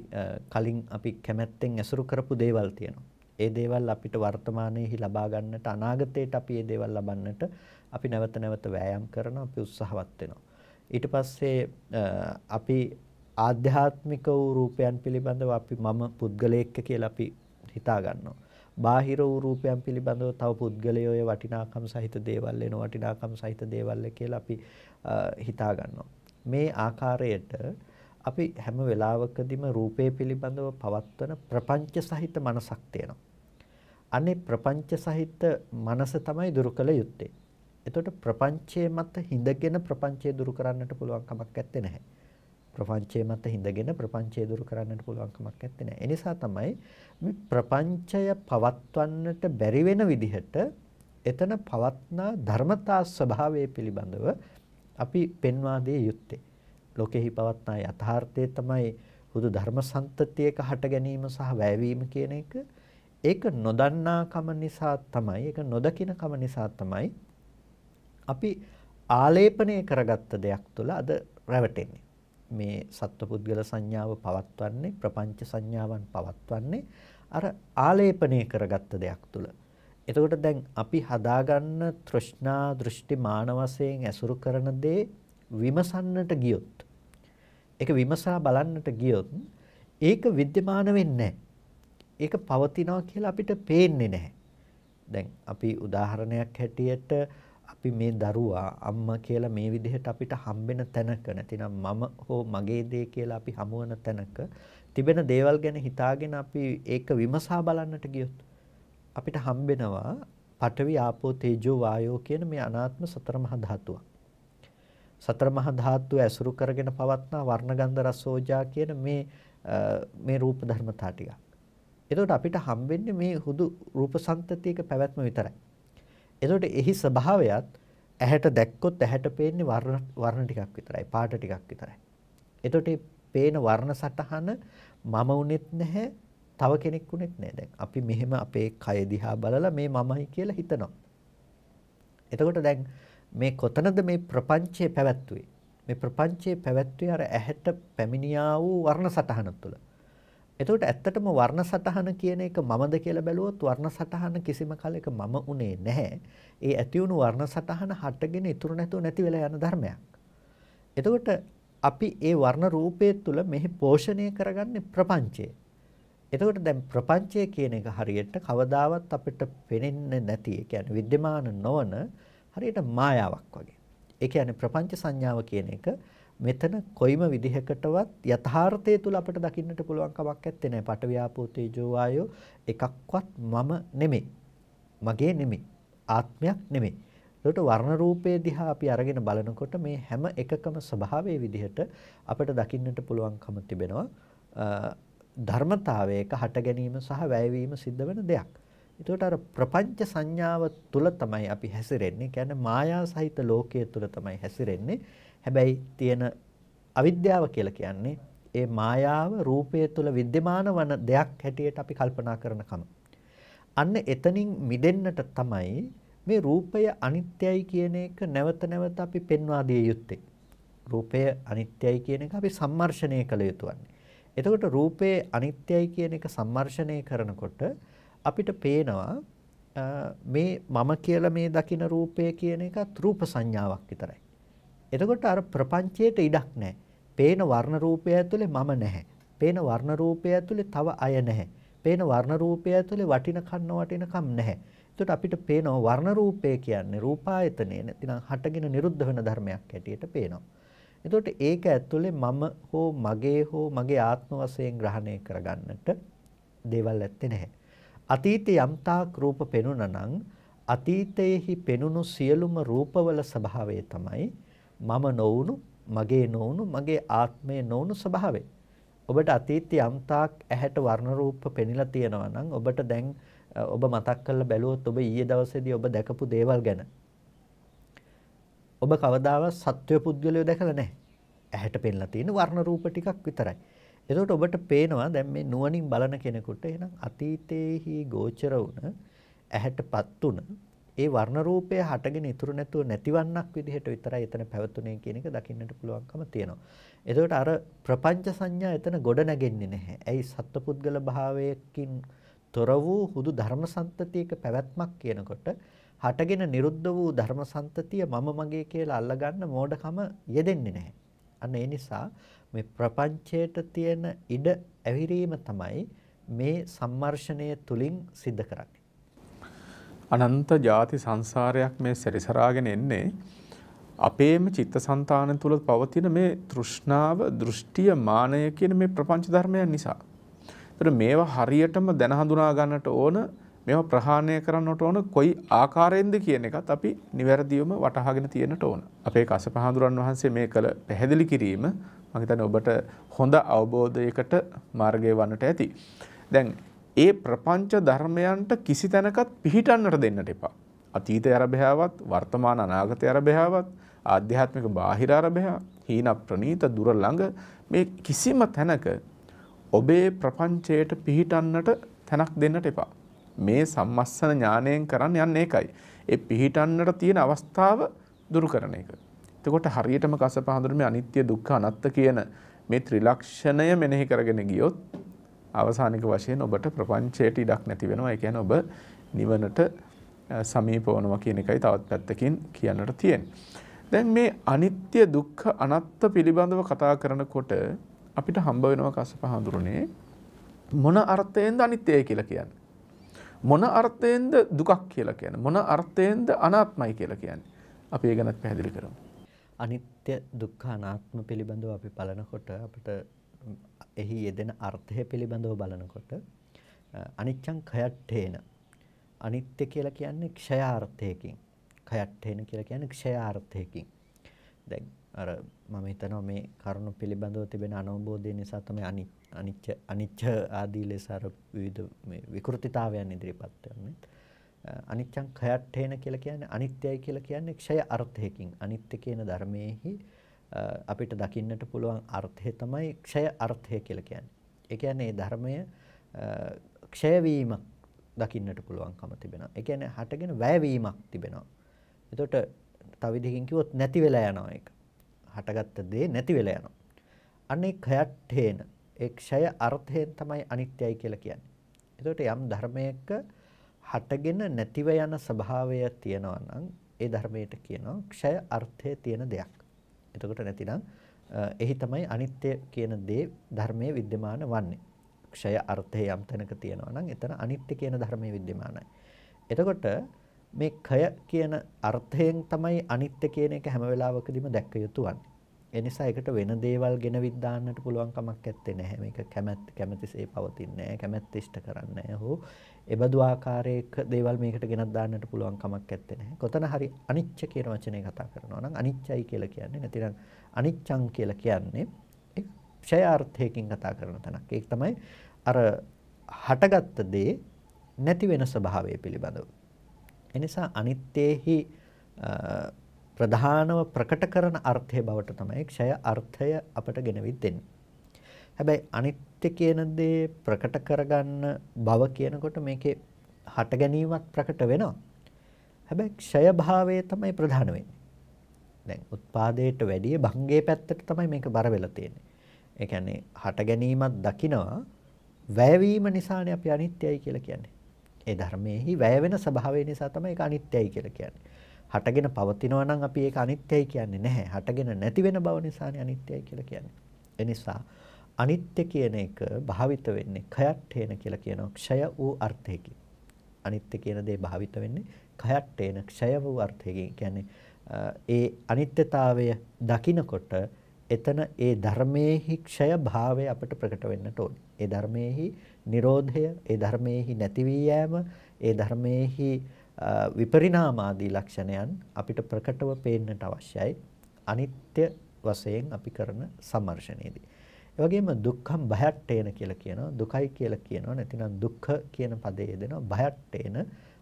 කලින් අපි කැමැත්තෙන් ඇසුරු කරපු දේවල් තියෙනවා. ඒ දේවල් අපිට වර්තමානයේහි ලබා ගන්නට, අනාගතයට අපි ඒ දේවල් ලබන්නට අපි නැවත නැවත වෑයම් කරනවා, අපි උත්සාහවත් වෙනවා. ඊට පස්සේ අපි ආධ්‍යාත්මික වූ රූපයන් පිළිබඳව අපි මම පුද්ගලයෙක් කියලා අපි හිතා ගන්නවා. බාහිර වූ රූපයන් පිළිබඳව තව පුද්ගලයෝය වටිනාකම් සහිත දේවල් වෙන වටිනාකම් සහිත දේවල් කියලා අපි හිතා ගන්නවා. මේ ආකාරයට අපි හැම වෙලාවකදීම රූපේ පිළිබඳව පවත්වන ප්‍රපංච සහිත මනසක් තියෙනවා. අනේ ප්‍රපංච සහිත මනස තමයි දුරු කළ යුත්තේ. එතකොට ප්‍රපංචයේ මත හිඳගෙන ප්‍රපංචය දුරු කරන්නට පුළුවන් කමක් නැත්තේ නැහැ. ප්‍රපංචයේ මත හිඳගෙන ප්‍රපංචය දුරු කරන්නට පුළුවන් කමක් නැත්තේ නැහැ. ඒ නිසා තමයි මේ ප්‍රපංචය පවත්වන්නට බැරි වෙන විදිහට එතන පවත්නා ධර්මතා ස්වභාවය පිළිබඳව අපි පෙන්වා දිය යුත්තේ. ලෝකෙහි පවත්නා යථාර්ථය තමයි හුදු ධර්ම සම්තතියක හට ගැනීම සහ වැයවීම කියන එක. ඒක නොදන්නා කම නිසා තමයි, ඒක නොදකින කම නිසා තමයි අපි ආලේපනය කරගත්ත දෙයක් තුළ අද රැවටෙන්නේ. මේ සත්පුද්ගල සංඥාව පවත්වන්නේ, ප්‍රපංච සංඥාවන් පවත්වන්නේ අර ආලේපනය කරගත්ත දෙයක් තුළ. එතකොට දැන් අපි හදාගන්න තෘෂ්ණා දෘෂ්ටි මාන වශයෙන් ඇසුරු කරන දේ විමසන්නට ගියොත්, ඒක විමසා බලන්නට ගියොත් ඒක विद्यमान වෙන්නේ නැහැ. ඒක පවතිනවා කියලා අපිට පේන්නේ නැහැ. දැන් අපි උදාහරණයක් හැටියට අපි මේ දරුවා අම්මා කියලා මේ විදිහට අපිට හම්බෙන තැනක, නැතිනම් මම හෝ මගේ දේ කියලා අපි හමුවන තැනක තිබෙන දේවල් ගැන හිතාගෙන අපි ඒක විමසා බලන්නට ගියොත් අපිට හම්බෙනවා පඨවි ආපෝ තේජෝ වායෝ කියන මේ අනාත්ම සතර මහා ධාතුව. සතර මහා ධාතුව ඇසුරු කරගෙන පවත්නා වර්ණ ගන්ධ රස ඕජා කියන මේ රූප ධර්මතා ටික. එතකොට අපිට හම්බෙන්නේ මේ හුදු රූප සංතතියක පැවැත්ම විතරයි. එතකොට එහි ස්වභාවයත් ඇහැට දැක්කොත් ඇහැට පේන්නේ වර්ණ ටිකක් විතරයි, පාට ටිකක් විතරයි. එතකොට මේ පේන වර්ණ සටහන මම උනේත් නැහැ, තව කෙනෙක් උනේත් නැහැ. දැන් අපි මෙහෙම අපේ කය දිහා බලලා මේ මමයි කියලා හිතනවා. එතකොට දැන් මේ කොතනද මේ ප්‍රපංචයේ පැවැත්වුවේ? මේ ප්‍රපංචයේ පැවැත්වුවේ අර ඇහැට පැමිණියා වූ වර්ණ සටහන තුළ. එතකොට ඇත්තටම වර්ණ සටහන කියන එක මමද කියලා බැලුවොත් වර්ණ සටහන කිසිම කලයක මම උනේ නැහැ. ඒ ඇති වුණු වර්ණ සටහන හටගෙන ඉතුරු නැතුව නැති වෙලා යන ධර්මයක්. එතකොට අපි ඒ වර්ණ රූපයේ තුල මෙහි පෝෂණය කරගන්නේ ප්‍රපංචය. එතකොට දැන් ප්‍රපංචය කියන එක හරියට කවදාවත් අපිට පෙනෙන්නේ නැති, ඒ කියන්නේ विद्यमान නොවන හරියට මායාවක් වගේ. ඒ කියන්නේ ප්‍රපංච සංඥාව කියන එක මෙතන කොයිම විදිහකටවත් යථාර්ථය තුල අපිට දකින්නට පුළුවන් කමක් නැත්තේ නෑ. පඨවි ආපෝ තේජෝ වායෝ එකක්වත් මම නෙමෙයි, මගේ නෙමෙයි, ආත්මයක් නෙමෙයි. ඒකට වර්ණ රූපේ දිහා අපි අරගෙන බලනකොට මේ හැම එකකම ස්වභාවයේ විදිහට අපිට දකින්නට පුළුවන්කම තිබෙනවා. ධර්මතාවයක හට ගැනීම සහ වැයවීම සිද්ධ වෙන දෙයක්. ඒකට අර ප්‍රපංච සංඥාව තුල තමයි අපි හැසිරෙන්නේ. කියන්නේ මායා සහිත ලෝකයේ තුල තමයි හැසිරෙන්නේ. හැබැයි තියෙන අවිද්‍යාව කියලා කියන්නේ ඒ මායාව රූපය තුල විද්‍යමාන වන දෙයක් හැටියට අපි කල්පනා කරනකම. අන්න එතනින් මිදෙන්නට තමයි මේ රූපය අනිත්‍යයි කියන එක නැවත නැවත අපි පෙන්වා දිය යුත්තේ. රූපය අනිත්‍යයි කියන එක අපි සම්මර්ෂණය කළ යුතුවන්නේ. එතකොට රූපේ අනිත්‍යයි කියන එක සම්මර්ෂණය කරනකොට අපිට පේනවා මේ මම කියලා මේ දකින රූපය කියන එකත් රූප සංඥාවක් විතරයි. එතකොට අර ප්‍රපංචයට ඉඩක් නැහැ. පේන වර්ණ රූපය ඇතුලේ මම නැහැ. පේන වර්ණ රූපය ඇතුලේ තව අය නැහැ. පේන වර්ණ රූපය ඇතුලේ වටිනකම් නැහැ. එතකොට අපිට පේනවා වර්ණ රූපය කියන්නේ රූපායතනේ නැතිනම් හටගෙන නිරුද්ධ වෙන ධර්මයක් හැටියට පේනවා. එතකොට ඒක ඇතුලේ මම හෝ මගේ ආත්ම වශයෙන් ග්‍රහණය කරගන්නට දේවල් ඇත්තේ නැහැ. අතීතේ යම්තාක් රූප පෙනුණා නම් අතීතයේහි පෙනුණු සියලුම රූපවල ස්වභාවය තමයි මම නොවුණු, මගේ නොවුණු, මගේ ආත්මය නොවුණු ස්වභාවය. ඔබට අතීතයේ යම්තාක් ඇහැට වර්ණ රූප පෙනිලා තියෙනවා නම් ඔබට දැන් ඔබ මතක් කරලා බැලුවොත් ඔබ ඊයේ දවසේදී ඔබ දැකපු දේවල් ගැන ඔබ කවදාවත් සත්ව පුද්ගලයෝ දැකලා නැහැ. ඇහැට පෙන්ලා තියෙන වර්ණ රූප ටිකක් විතරයි. එතකොට ඔබට පේනවා දැන් මේ නුවණින් බලන කෙනෙකුට එහෙනම් අතීතයේහි ගෝචර වුණ ඇහැටපත් උන ඒ වර්ණ රූපය හටගෙන ඉතුරු නැතුව නැතිවන්නක් විදිහට විතරයි එතන පැවතුනේ කියන එක දකින්නට පුළුවන්කම තියෙනවා. එතකොට අර ප්‍රපංච සංඥා එතන ගොඩ නැගෙන්නේ නැහැ. ඇයි සත්පුද්ගල භාවයකින් තොර වූ හුදු ධර්ම සම්තතියක පැවැත්මක් කියනකොට හටගෙන නිරුද්ධ වූ ධර්ම සම්තතිය මම මගේ කියලා අල්ලගන්න මෝඩකම යෙදෙන්නේ නැහැ. අන්න ඒ නිසා මේ ප්‍රපංචයට තියෙන ඉඩ ඇවිරීම තමයි මේ සම්මර්ෂණය තුලින් සිද්ධ කරන්නේ. අනන්ත ಜಾති සංසාරයක් මේ සැරිසරාගෙන එන්නේ අපේම චිත්තසංතාන තුල පවතින මේ තෘෂ්ණාව, දෘෂ්ටිය, මානය කියන මේ ප්‍රපංච ධර්මයන් නිසා. ඒතර මේවා හරියටම දැන හඳුනා ගන්නට ඕන, මේවා ප්‍රහාණය කරන්නට ඕන කොයි ආකාරයෙන්ද කියන එකත් අපි නිවැරදිවම වටහාගෙන තියෙන්නට ඕන. අපේ කසප හඳුරන් වහන්සේ මේ කළ පැහැදිලි කිරීම මම හිතන්නේ ඔබට හොඳ අවබෝධයකට මාර්ගය වන්නට ඇති. දැන් ඒ ප්‍රපංච ධර්මයන්ට කිසි තැනකත් පිහිටන්නට දෙන්නට එපා. අතීතය අරබයාවත්, වර්තමාන අනාගතය අරබයාවත්, ආධ්‍යාත්මික බාහිර අරබයා, හීන ප්‍රනීත දුර ළඟ මේ කිසිම තැනක ඔබේ ප්‍රපංචයට පිහිටන්නට තැනක් දෙන්නට එපා. මේ සම්මස්සන ඥාණයෙන් කරන්න යන්නේ ඒකයි. ඒ පිහිටන්නට තියෙන අවස්ථාව දුරු කරන එක. එතකොට හරියටම කසප හඳුනන්නේ අනිත්‍ය, දුක්ඛ, අනාත්ත කියන මේ ත්‍රිලක්ෂණය මෙනෙහි කරගෙන ගියොත් අවසානික වශයෙන් ඔබට ප්‍රපංචයට ඉඩක් නැති වෙනවා. ඒ කියන්නේ ඔබ නිවනට සමීප වනවා කියන එකයි තවත් පැත්තකින් කියන්නට තියෙන්නේ. දැන් මේ අනිත්‍ය, දුක්ඛ, අනාත්ත පිළිබඳව කතා කරනකොට අපිට හම්බ වෙනවා කසප හඳුරන්නේ මොන අර්ථයෙන්ද අනිත්‍යයි කියලා කියන්නේ? මොන අර්ථයෙන්ද දුකක් කියලා කියන්නේ? මොන අර්ථයෙන්ද අනාත්මයි කියලා කියන්නේ? අපි ඒ ගැනත් පැහැදිලි කරමු. අනිත්‍ය, දුක්ඛ, අනාත්ම පිළිබඳව අපි බලනකොට අපිට එහි යෙදෙන අර්ථය පිළිබඳව බලනකොට අනිච්චං khයට්ඨේන අනිත්‍ය කියලා කියන්නේ ක්ෂයාර්ථයකින්, khයට්ඨේන කියලා කියන්නේ ක්ෂයාර්ථයකින්. දැන් අර මම හිතනවා මේ කරුණු පිළිබඳව තිබෙන අනවබෝධය නිසා තමයි අනිච්ච ආදී ලෙස අර විවිධ මේ විකෘතිතාවයන් ඉදිරිපත් වෙන්නේ. අනිච්චං khයට්ඨේන කියලා කියන්නේ අනිත්‍යයි කියලා කියන්නේ ක්ෂය අර්ථයකින්. අනිත්‍ය කියන ධර්මයේහි අපිට දකින්නට පුළුවන් අර්ථය තමයි ක්ෂය අර්ථය කියලා කියන්නේ. ඒ කියන්නේ මේ ධර්මය ක්ෂය වීම දකින්නට පුළුවන්කම තිබෙනවා. ඒ කියන්නේ හටගෙන වැය වීමක් තිබෙනවා. එතකොට තව විදිහකින් කිව්වොත් නැති වෙලා යනවා ඒක. හටගත්ත දේ නැති වෙලා යනවා. අනේ khයට්ඨේන ඒ ක්ෂය අර්ථයෙන් තමයි අනිත්‍යයි කියලා කියන්නේ. එතකොට යම් ධර්මයක හටගෙන නැතිව යන ස්වභාවය තියෙනවා නම් ඒ ධර්මයට කියනවා ක්ෂය අර්ථයේ තියෙන දෙයක්. එතකොට නැතිනම් එහි තමයි අනිත්‍ය කියන දේ ධර්මයේ विद्यमान වන්නේ. ක්ෂය අර්ථයේ යම් තැනක තියෙනවා නම් එතන අනිත්‍ය කියන ධර්මයේ विद्यमाනයි. එතකොට මේ කය කියන අර්ථයෙන් තමයි අනිත්‍ය කියන එක හැම වෙලාවකදීම දැක්ක යුතු වන්නේ. ඒ නිසා ඒකට වෙන දේවල් ගෙනවිත් දාන්නට පුළුවන් කමක් නැත්තේ නැහැ. මේක කැමැතිසේ පවතින්නේ නැහැ. කැමැත්ත ඉෂ්ට කරන්නේ නැහැ. හෝ එබඳු ආකාරයක දේවල් මේකට ගෙනත් දාන්නට පුළුවන් කමක් නැත්තේ නැහැ. කොතන හරි අනිච්ච කියන වචනේ කතා කරනවා නම් අනිච්චයි කියලා කියන්නේ නැතිනම් අනිච්චං කියලා කියන්නේ ඒ ක්ෂයාර්ථයකින් කතා කරන තැනක්. ඒක තමයි අර හටගත්ත දේ නැති වෙන ස්වභාවය පිළිබඳව. එනිසා අනිත්‍යෙහි ප්‍රධානව ප්‍රකට කරන අර්ථය බවට තමයි ක්ෂය අර්ථය අපට ගෙනවිත් දෙන්නේ. හැබැයි අනිත්‍ය කියන දේ ප්‍රකට කරගන්න බව කියනකොට මේකේ හට ගැනීමක් ප්‍රකට වෙනවා. හැබැයි ක්ෂය භාවය තමයි ප්‍රධාන වෙන්නේ. දැන් උත්පාදයට වැඩිය භංගයේ පැත්තට තමයි මේක බර වෙලා තියෙන්නේ. ඒ කියන්නේ හට ගැනීමක් දකිනවා වැයවීම නිසානේ අපි අනිත්‍යයි කියලා කියන්නේ. ඒ ධර්මයේහි වැය වෙන ස්වභාවය නිසා තමයි ඒක අනිත්‍යයි කියලා කියන්නේ. හටගෙන පවතිනවා නම් අපි ඒක අනිත්‍යයි කියන්නේ නැහැ. හටගෙන නැති වෙන බව නිසානේ අනිත්‍යයි කියලා කියන්නේ. ඒ නිසා අනිත්‍ය කියන එක භාවිත වෙන්නේ khයට්ඨේන කියලා කියනවා. ක්ෂය වූ අර්ථයකින්. අනිත්‍ය කියන දේ භාවිත වෙන්නේ khයට්ඨේන ක්ෂය වූ අර්ථයකින්. කියන්නේ ඒ අනිත්‍යතාවය දකිනකොට එතන ඒ ධර්මයේහි ක්ෂය භාවය අපට ප්‍රකට වෙන්නට ඕනේ. ඒ ධර්මයේහි නිරෝධය, ඒ ධර්මයේහි නැති වී යෑම, ඒ ධර්මයේහි විපරිණාමාදී ලක්ෂණයන් අපිට ප්‍රකටව පේන්නට අවශ්‍යයි අනිත්‍ය වශයෙන් අපි කරන සම්මර්ෂණයේදී. ඒ වගේම දුක්ඛම් භයට්ඨේන කියලා කියනවා. දුකයි කියලා කියනවා. නැතිනම් දුක්ඛ කියන පදයේ දෙනවා භයට්ඨේන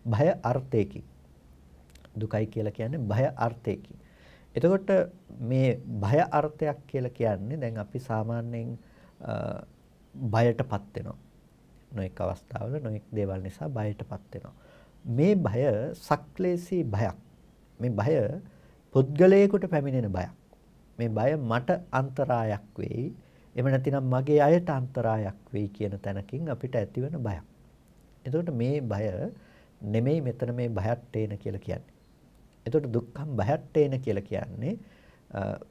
භය අර්ථයකින්. දුකයි කියලා කියන්නේ භය අර්ථයකින්. එතකොට මේ භය අර්ථයක් කියලා කියන්නේ දැන් අපි සාමාන්‍යයෙන් බයටපත් වෙනවා. නොඑක අවස්ථාවල නොඑක දේවල් නිසා බයටපත් වෙනවා. මේ බය සක්ලේශී භයක්. මේ බය පුද්ගලයෙකුට පැමිණෙන බයක්. මේ බය මට අන්තරායක් වෙයි. එහෙම නැතිනම් මගේ අයට අන්තරායක් වෙයි කියන තැනකින් අපිට ඇතිවන බයක්. එතකොට මේ බය නෙමෙයි මෙතන මේ භයට්ඨේන කියලා කියන්නේ. එතකොට දුක්ඛම් භයට්ඨේන කියලා කියන්නේ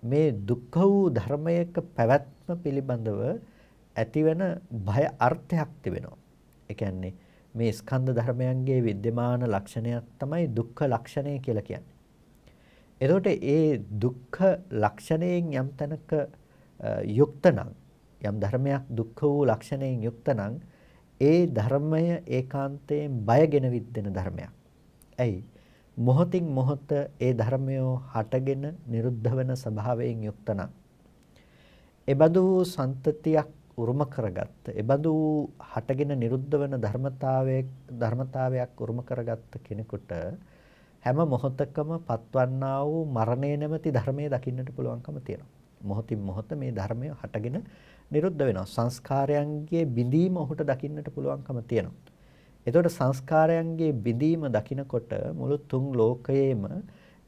මේ දුක්ඛ වූ ධර්මයක පැවැත්ම පිළිබඳව ඇතිවන භය අර්ථයක් තිබෙනවා. ඒ කියන්නේ මේ ස්කන්ධ ධර්මයන්ගේ විද්‍යමාන ලක්ෂණයක් තමයි දුක්ඛ ලක්ෂණය කියලා කියන්නේ. එතකොට ඒ දුක්ඛ ලක්ෂණයෙන් යම් තැනක යුක්ත නම් යම් ධර්මයක් දුක්ඛ වූ ලක්ෂණයෙන් යුක්ත නම් ඒ ධර්මය ඒකාන්තයෙන් බයගෙන විද්දෙන ධර්මයක්. ඇයි? මොහොතින් මොහොත ඒ ධර්මය හටගෙන නිරුද්ධ වෙන ස්වභාවයෙන් යුක්ත නම් එබඳු සන්තතියක් උරුම කරගත්ත එබඳු හටගෙන නිරුද්ධ වෙන ධර්මතාවයක් උරුම කරගත්ත කෙනෙකුට හැම මොහොතකම පත්වන්නා වූ මරණය නැමැති ධර්මයේ දකින්නට පුළුවන්කම තියෙනවා. මොහොතින් මොහොත මේ ධර්මය හටගෙන නිරුද්ධ වෙනවා. සංස්කාරයන්ගේ බිඳීම ඔහුට දකින්නට පුළුවන්කම තියෙනවා. එතකොට සංස්කාරයන්ගේ බිඳීම දකිනකොට මුළු තුන් ලෝකයේම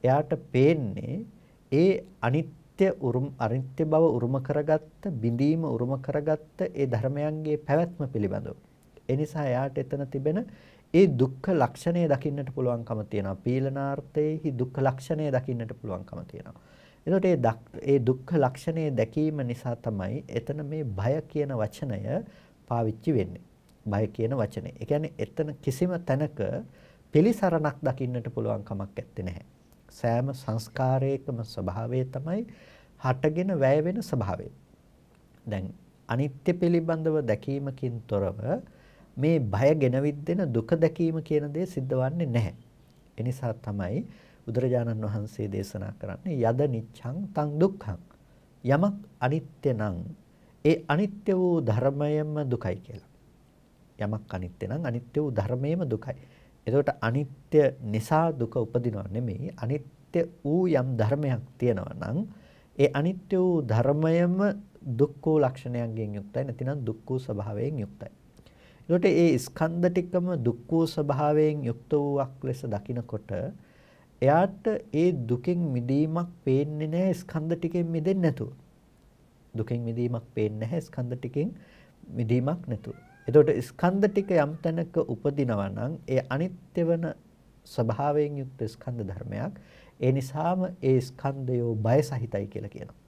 එයාට පේන්නේ ඒ අනිත්‍ය බව උරුම කරගත්ත බිඳීම උරුම කරගත්ත ඒ ධර්මයන්ගේ පැවැත්ම පිළිබඳව. ඒ නිසා එයාට එතන තිබෙන ඒ දුක්ඛ ලක්ෂණය දකින්නට පුළුවන්කම තියෙනවා. පීලනාර්ථයේහි දුක්ඛ ලක්ෂණය දකින්නට පුළුවන්කම තියෙනවා. එතකොට ඒ දුක්ඛ ලක්ෂණය දැකීම නිසා තමයි එතන මේ භය කියන වචනය පාවිච්චි වෙන්නේ. භය කියන වචනේ. ඒ කියන්නේ එතන කිසිම තැනක පිළිසරණක් දකින්නට පුළුවන් කමක් නැත්තේ නැහැ. සෑම සංස්කාරයකම ස්වභාවය තමයි හටගෙන වැය වෙන ස්වභාවය. දැන් අනිත්‍ය පිළිබඳව දැකීමකින් තොරව මේ භය ගෙනවිත් දෙන දුක දැකීම කියන දේ සිද්ධ වන්නේ නැහැ. ඒ නිසා තමයි බුදුරජාණන් වහන්සේ දේශනා කරන්නේ යද නිච්ඡං තං දුක්ඛං. යමක් අනිත්‍ය නම් ඒ අනිත්‍ය වූ ධර්මයම දුකයි කියලා. යමක් අනිත්‍ය නම් අනිත්‍ය වූ ධර්මයේම දුකයි. එතකොට අනිත්‍ය නිසා දුක උපදිනව නෙමෙයි. අනිත්‍ය වූ යම් ධර්මයක් තියෙනවා නම් ඒ අනිත්‍ය වූ ධර්මයම දුක්ඛ ලක්ෂණයන්ගෙන් යුක්තයි. නැතිනම් දුක්ඛ ස්වභාවයෙන් යුක්තයි. එතකොට ඒ ස්කන්ධ ටිකම දුක්ඛ ස්වභාවයෙන් යුක්ත වූවක් ලෙස දකිනකොට එයාට ඒ දුකෙන් මිදීමක් පේන්නේ නැහැ ස්කන්ධ ටිකෙන් මිදෙන්නේ නැතුව. දුකෙන් මිදීමක් පේන්නේ නැහැ ස්කන්ධ ටිකෙන් මිදීමක් නැතුව. එතකොට ස්කන්ධ ටික යම් තැනක උපදිනවා නම් ඒ අනිත්‍ය වන ස්වභාවයෙන් යුක්ත ස්කන්ධ ධර්මයක්. ඒ නිසාම ඒ ස්කන්ධය බය සහිතයි කියලා කියනවා.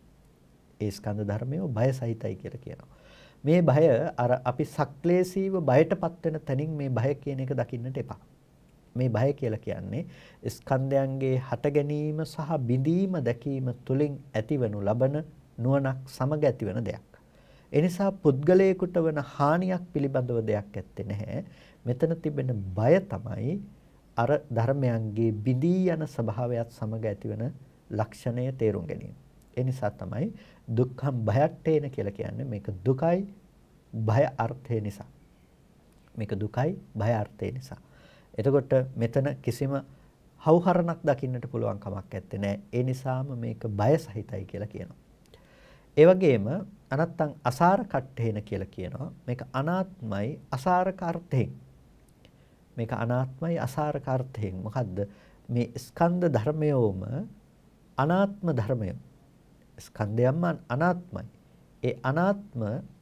ඒ ස්කන්ධ ධර්මය බය සහිතයි කියලා කියනවා. මේ බය අර අපි සක්ලේශීව බයටපත් වෙන තැනින් මේ බය කියන එක දකින්නට එපා. මේ බය කියලා කියන්නේ ස්කන්ධයන්ගේ හට ගැනීම සහ බිඳීම දැකීම තුළින් ඇතිවනු ලබන නුවණක් සමග ඇතිවන දෙයක්. එනිසා පුද්ගලයෙකුට වන හානියක් පිළිබඳව දෙයක් ඇත්තේ නැහැ. මෙතන තිබෙන බය තමයි අර ධර්මයන්ගේ බිඳී යන ස්වභාවයත් සමග ඇතිවන ලක්ෂණය තේරුම් ගැනීම. ඒ නිසා තමයි දුක්ඛම් භයට්ඨේන කියලා කියන්නේ මේක දුකයි භය අර්ථය නිසා. මේක දුකයි භය අර්ථය නිසා. එතකොට මෙතන කිසිම හවුහරණක් දකින්නට පුළුවන් කමක් නැත්තේ නෑ. ඒ නිසාම මේක බය සහිතයි කියලා කියනවා. ඒ වගේම අනත්තං අසාර කට්ඨේන කියලා කියනවා. මේක අනාත්මයි අසාරක අර්ථයෙන්. මේක අනාත්මයි අසාරක අර්ථයෙන්. මොකද්ද? මේ ස්කන්ධ ධර්මයෝම අනාත්ම ධර්මයෝ. ස්කන්ධයන්ම අනාත්මයි. ඒ අනාත්ම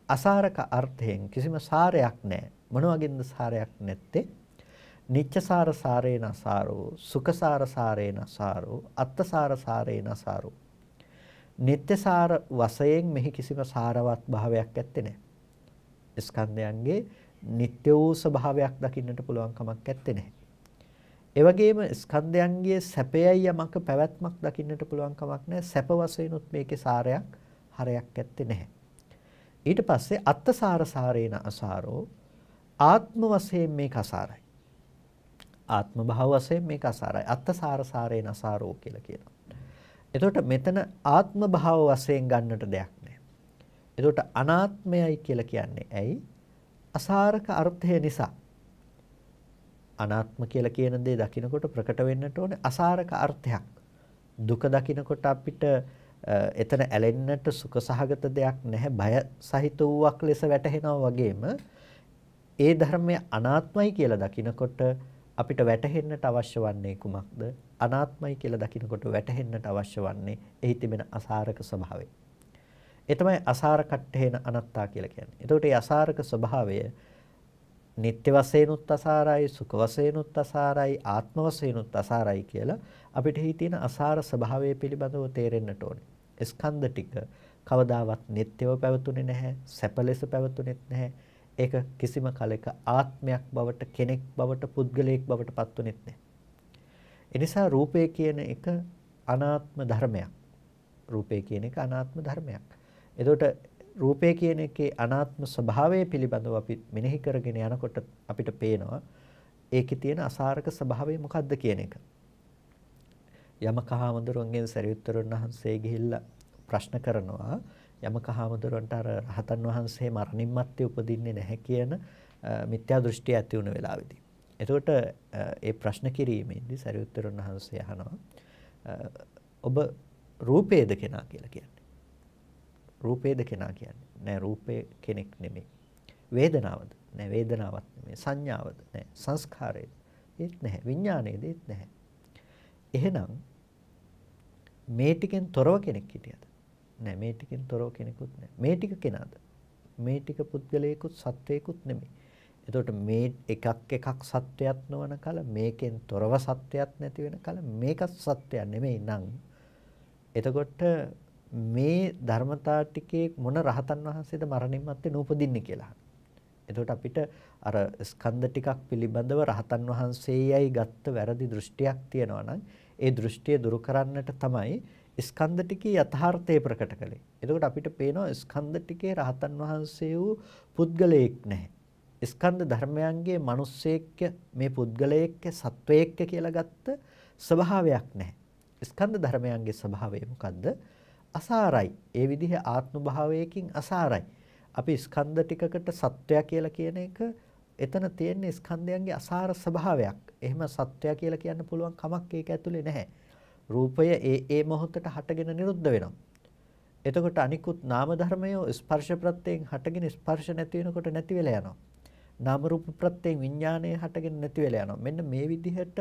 අසාරක අර්ථයෙන් කිසිම සාරයක් නැහැ. මොන වගේද සාරයක් නැත්තේ? නිච්චසාර සාරේන සාරෝ, සුඛසාර සාරේන සාරෝ, අත්තසාර සාරේන සාරෝ. නිත්‍යසාර වශයෙන් මෙහි කිසිම සාරවත් භාවයක් ඇත්තේ නැහැ. ස්කන්ධයන්ගේ නිත්‍ය වූ ස්වභාවයක් දකින්නට පුළුවන් කමක් ඇත්තේ නැහැ. ඒ වගේම ස්කන්ධයන්ගේ සැපයයි යමක පැවැත්මක් දකින්නට පුළුවන් කමක් නැහැ. සැප වශයෙන්ුත් මේකේ සාරයක් හරයක් ඇත්තේ නැහැ. ඊට පස්සේ අත්තසාර සාරේන අසාරෝ, ආත්ම වශයෙන් මේක අසාරයි. ආත්ම භාව වශයෙන් මේක අසාරයි. අත්තසාර සාරේන අසාරෝ කියලා කියනවා. එතකොට මෙතන ආත්ම භාව වශයෙන් ගන්නට දෙයක් නැහැ. එතකොට අනාත්මයයි කියලා කියන්නේ ඇයි? අසාරක අර්ථය නිසා. අනාත්ම කියලා කියන දේ දකිනකොට ප්‍රකට වෙන්නට ඕනේ අසාරක අර්ථයක්. දුක දකිනකොට අපිට එතන ඇලෙන්නට සුඛ සහගත දෙයක් නැහැ, බය සහිත වූවක් ලෙස වැටහෙනවා වගේම ඒ ධර්මය අනාත්මයි කියලා දකිනකොට අපිට වැටහෙන්නට අවශ්‍ය වන්නේ කුමක්ද? අනාත්මයි කියලා දකිනකොට වැටහෙන්නට අවශ්‍ය වන්නේ එහි තිබෙන අසාරක ස්වභාවය. ඒ තමයි අසාර කට්ඨේන අනත්තා කියලා කියන්නේ. එතකොට මේ අසාරක ස්වභාවය නිත්‍ය වශයෙන්ුත් අසාරයි, සුඛ වශයෙන්ුත් අසාරයි, ආත්ම වශයෙන්ුත් අසාරයි කියලා අපිට හි තියෙන අසාර ස්වභාවය පිළිබඳව තේරෙන්නට ඕනේ. ස්කන්ධ ටික කවදාවත් නිත්‍යව පැවතුනේ නැහැ, සැප ලෙස පැවතුනේත් නැහැ. ඒක කිසිම කලක ආත්මයක් බවට, කෙනෙක් බවට, පුද්ගලයෙක් බවට පත්ුනේත් නැහැ. එනිසා රූපය කියන එක අනාත්ම ධර්මයක්. රූපය කියන එක අනාත්ම ධර්මයක්. එතකොට රූපය කියන එකේ අනාත්ම ස්වභාවය පිළිබඳව අපි මෙනෙහි කරගෙන යනකොට අපිට පේනවා ඒකේ තියෙන අසාරක ස්වභාවය මොකක්ද කියන එක. යමක හාමුදුරුවන්ගෙන් සරියුත්තරුන් වහන්සේ ගිහිල්ලා ප්‍රශ්න කරනවා යමක හාමුදුරුවන්ට අර රහතන් වහන්සේ මරණින් මත්තේ උපදින්නේ නැහැ කියන මිත්‍යා දෘෂ්ටිය ඇති වුණ වෙලාවේදී. එතකොට ඒ ප්‍රශ්න කිරීමේදී සරියුත්තරුන් වහන්සේ අහනවා ඔබ රූපේද කෙනා කියලා කියන්නේ. රූපේද කෙනා කියන්නේ. නෑ රූපේ කෙනෙක් නෙමෙයි. වේදනාවද? නෑ වේදනාවක් නෙමෙයි. සංඥාවද? නෑ සංස්කාරයද? ඒත් නැහැ. විඥානයේද? ඒත් නැහැ. එහෙනම් මේ ටිකෙන් තොරව කෙනෙක් හිටියද? නෑ මේ ටිකෙන් තොරව කෙනෙකුත් නෑ. මේ ටික කෙනාද? මේ ටික පුද්ගලයෙකුත් සත්වයෙකුත් නෙමෙයි. එතකොට මේ එකක් සත්වයක් නොවන කල මේකෙන් තොරව සත්වයක් නැති වෙන කල මේකත් සත්වයක් නෙමෙයි නම් එතකොට මේ ධර්මතා ටිකේ මොන රහතන් වහන්සේද මරණින් මත්තේ නූපදින්නේ කියලා. එතකොට අපිට අර ස්කන්ධ ටිකක් පිළිබඳව රහතන් වහන්සේයයි ගත්ත වැරදි දෘෂ්ටියක් තියෙනවා නම් ඒ දෘෂ්ටිය දුරු කරන්නට තමයි ස්කන්ධ ටිකේ යථාර්ථය ප්‍රකට කළේ. එතකොට අපිට පේනවා ස්කන්ධ ටිකේ රහතන් වහන්සේ වූ පුද්ගලයෙක් නැහැ. ස්කන්ධ ධර්මයන්ගේ මිනිස්සෙක්ක මේ පුද්ගලයෙක්ක සත්වයෙක්ක කියලා ගත්ත ස්වභාවයක් නැහැ. ස්කන්ධ ධර්මයන්ගේ ස්වභාවය මොකද්ද? අසාරයි. ඒ විදිහේ ආත්ම භාවයකින් අසාරයි. අපි ස්කන්ධ ටිකකට සත්වයා කියලා කියන එක එතන තියෙන ස්කන්ධයන්ගේ අසාර ස්වභාවයක්. එහෙම සත්වයා කියලා කියන්න පුළුවන් කමක් ඒක ඇතුලේ නැහැ. රූපය ඒ මොහොතට හටගෙන නිරුද්ධ වෙනවා. එතකොට අනිකුත් නාම ධර්මය ස්පර්ශ ප්‍රත්‍යයෙන් හටගෙන ස්පර්ශ නැති වෙනකොට නැති වෙලා යනවා. නාම රූප ප්‍රත්‍යයෙන් විඥාණය හටගෙන නැති වෙලා යනවා. මෙන්න මේ විදිහට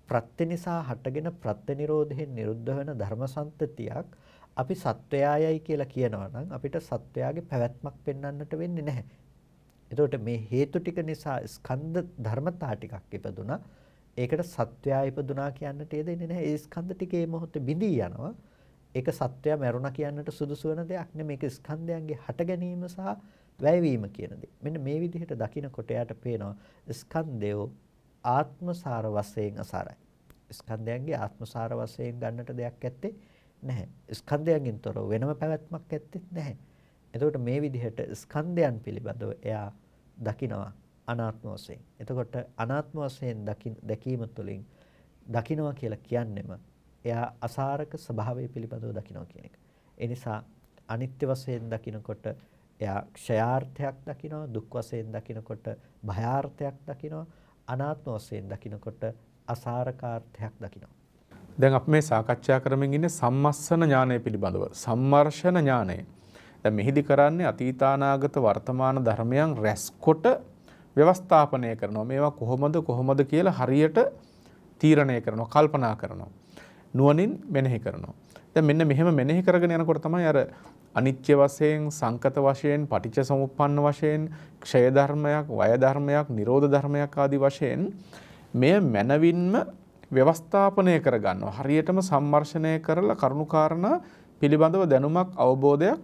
ප්‍රත්‍ය නිසා හටගෙන ප්‍රත්‍ය නිරෝධයෙන් නිරුද්ධ වෙන ධර්මසන්තතියක් අපි සත්වයායයි කියලා කියනවා නම් අපිට සත්වයාගේ පැවැත්මක් පෙන්වන්නට වෙන්නේ නැහැ. එතකොට මේ හේතු ටික නිසා ස්කන්ධ ධර්මතා ටිකක් ඉපදුනා. ඒකට සත්වයා ඉපදුනා කියන්නට යෙදෙන්නේ නැහැ. ඒ ස්කන්ධ ටිකේ මොහොතේ බිඳී යනවා. ඒක සත්වයා මරුණා කියන්නට සුදුසු වෙන දෙයක් නෙමෙයි. මේක ස්කන්ධයන්ගේ හට ගැනීම සහ වැයවීම කියන දේ. මෙන්න මේ විදිහට දකිනකොට යාට පේනවා ස්කන්ධය ආත්මසාර වශයෙන් අසාරයි. ස්කන්ධයන්ගේ ආත්මසාර වශයෙන් ගන්නට දෙයක් ඇත්තේ නැහැ. ස්කන්ධයන්ගෙන් තොරව වෙනම පැවැත්මක් ඇත්තේ නැහැ. එතකොට මේ විදිහට ස්කන්ධයන් පිළිබඳව එයා දකිනවා අනාත්ම වශයෙන්. එතකොට අනාත්ම වශයෙන් දැකීම තුළින් දකිනවා කියලා කියන්නෙම එයා අසාරක ස්වභාවය පිළිබඳව දකිනවා කියන එක. ඒ නිසා අනිත්‍ය වශයෙන් දකිනකොට එයා ක්ෂයාර්ථයක් දකිනවා, දුක් වශයෙන් දකිනකොට භයාර්ථයක් දකිනවා, අනාත්ම වශයෙන් දකිනකොට අසාරකාර්ථයක් දකිනවා. දැන් අපි මේ සාකච්ඡා කරමින් ඉන්නේ සම්මස්සන ඥානය පිළිබඳව. සම්මර්ෂණ ඥානය. දැන් මෙහිදී කරන්නේ අතීතානාගත වර්තමාන ධර්මයන් රැස්කොට ව්‍යවස්ථාපනය කරනවා. මේවා කොහොමද කියලා හරියට තීරණය කරනවා, කල්පනා කරනවා. නුවණින් මෙනෙහි කරනවා. දැන් මෙන්න මෙහෙම මෙනෙහි කරගෙන යනකොට තමයි අර අනිත්‍ය වශයෙන්, සංකත වශයෙන්, පටිච්ච සමුප්පන්න වශයෙන්, ක්ෂය ධර්මයක්, වය ධර්මයක්, නිරෝධ ධර්මයක් ආදී වශයෙන් මෙය මනවින්ම ව්‍යවස්ථාපනය කරගන්නවා. හරියටම සම්මර්ෂණය කරලා කරුණාකාරණා පිළිබඳව දැනුමක්, අවබෝධයක්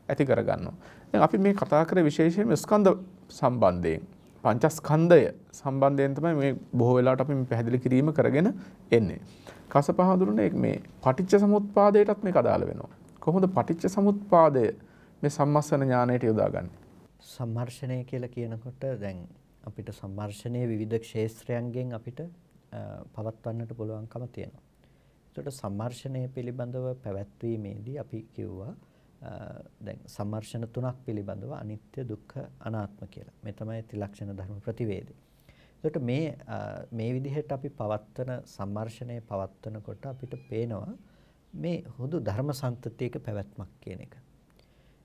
ඇති කරගන්නවා. දැන් අපි මේ කතා කරේ විශේෂයෙන්ම ස්කන්ධ සම්බන්ධයෙන්, පංචස්කන්ධය සම්බන්ධයෙන් තමයි මේ බොහෝ වෙලාවට අපි මේ පැහැදිලි කිරීම කරගෙන එන්නේ. කසපහඳුරනේ මේ පටිච්ච සමුප්පාදයටත් මේක අදාළ වෙනවා. කොහොමද පටිච්ච සමුප්පාදය මේ සම්මස්සන ඥාණයට යොදාගන්නේ? සම්මර්ෂණය කියලා කියනකොට දැන් අපිට සම්මර්ෂණයේ විවිධ ක්ෂේත්‍රයන්ගෙන් අපිට පවත්වන්නට පුළුවන්කම තියෙනවා. ඒකට සම්මර්ෂණය පිළිබඳව පැවැත්වීමේදී අපි කිව්වා දැන් සම්මර්ෂණ තුනක් පිළිබඳව අනිත්‍ය, දුක්ඛ, අනාත්ම කියලා. මේ තමයි ත්‍රිලක්ෂණ ධර්ම ප්‍රතිවේදය. ඒකට මේ විදිහට අපි පවත්වන සම්මර්ෂණය පවත්වනකොට අපිට පේනවා මේ හුදු ධර්ම සම්තතියක පැවැත්මක් කියන එක.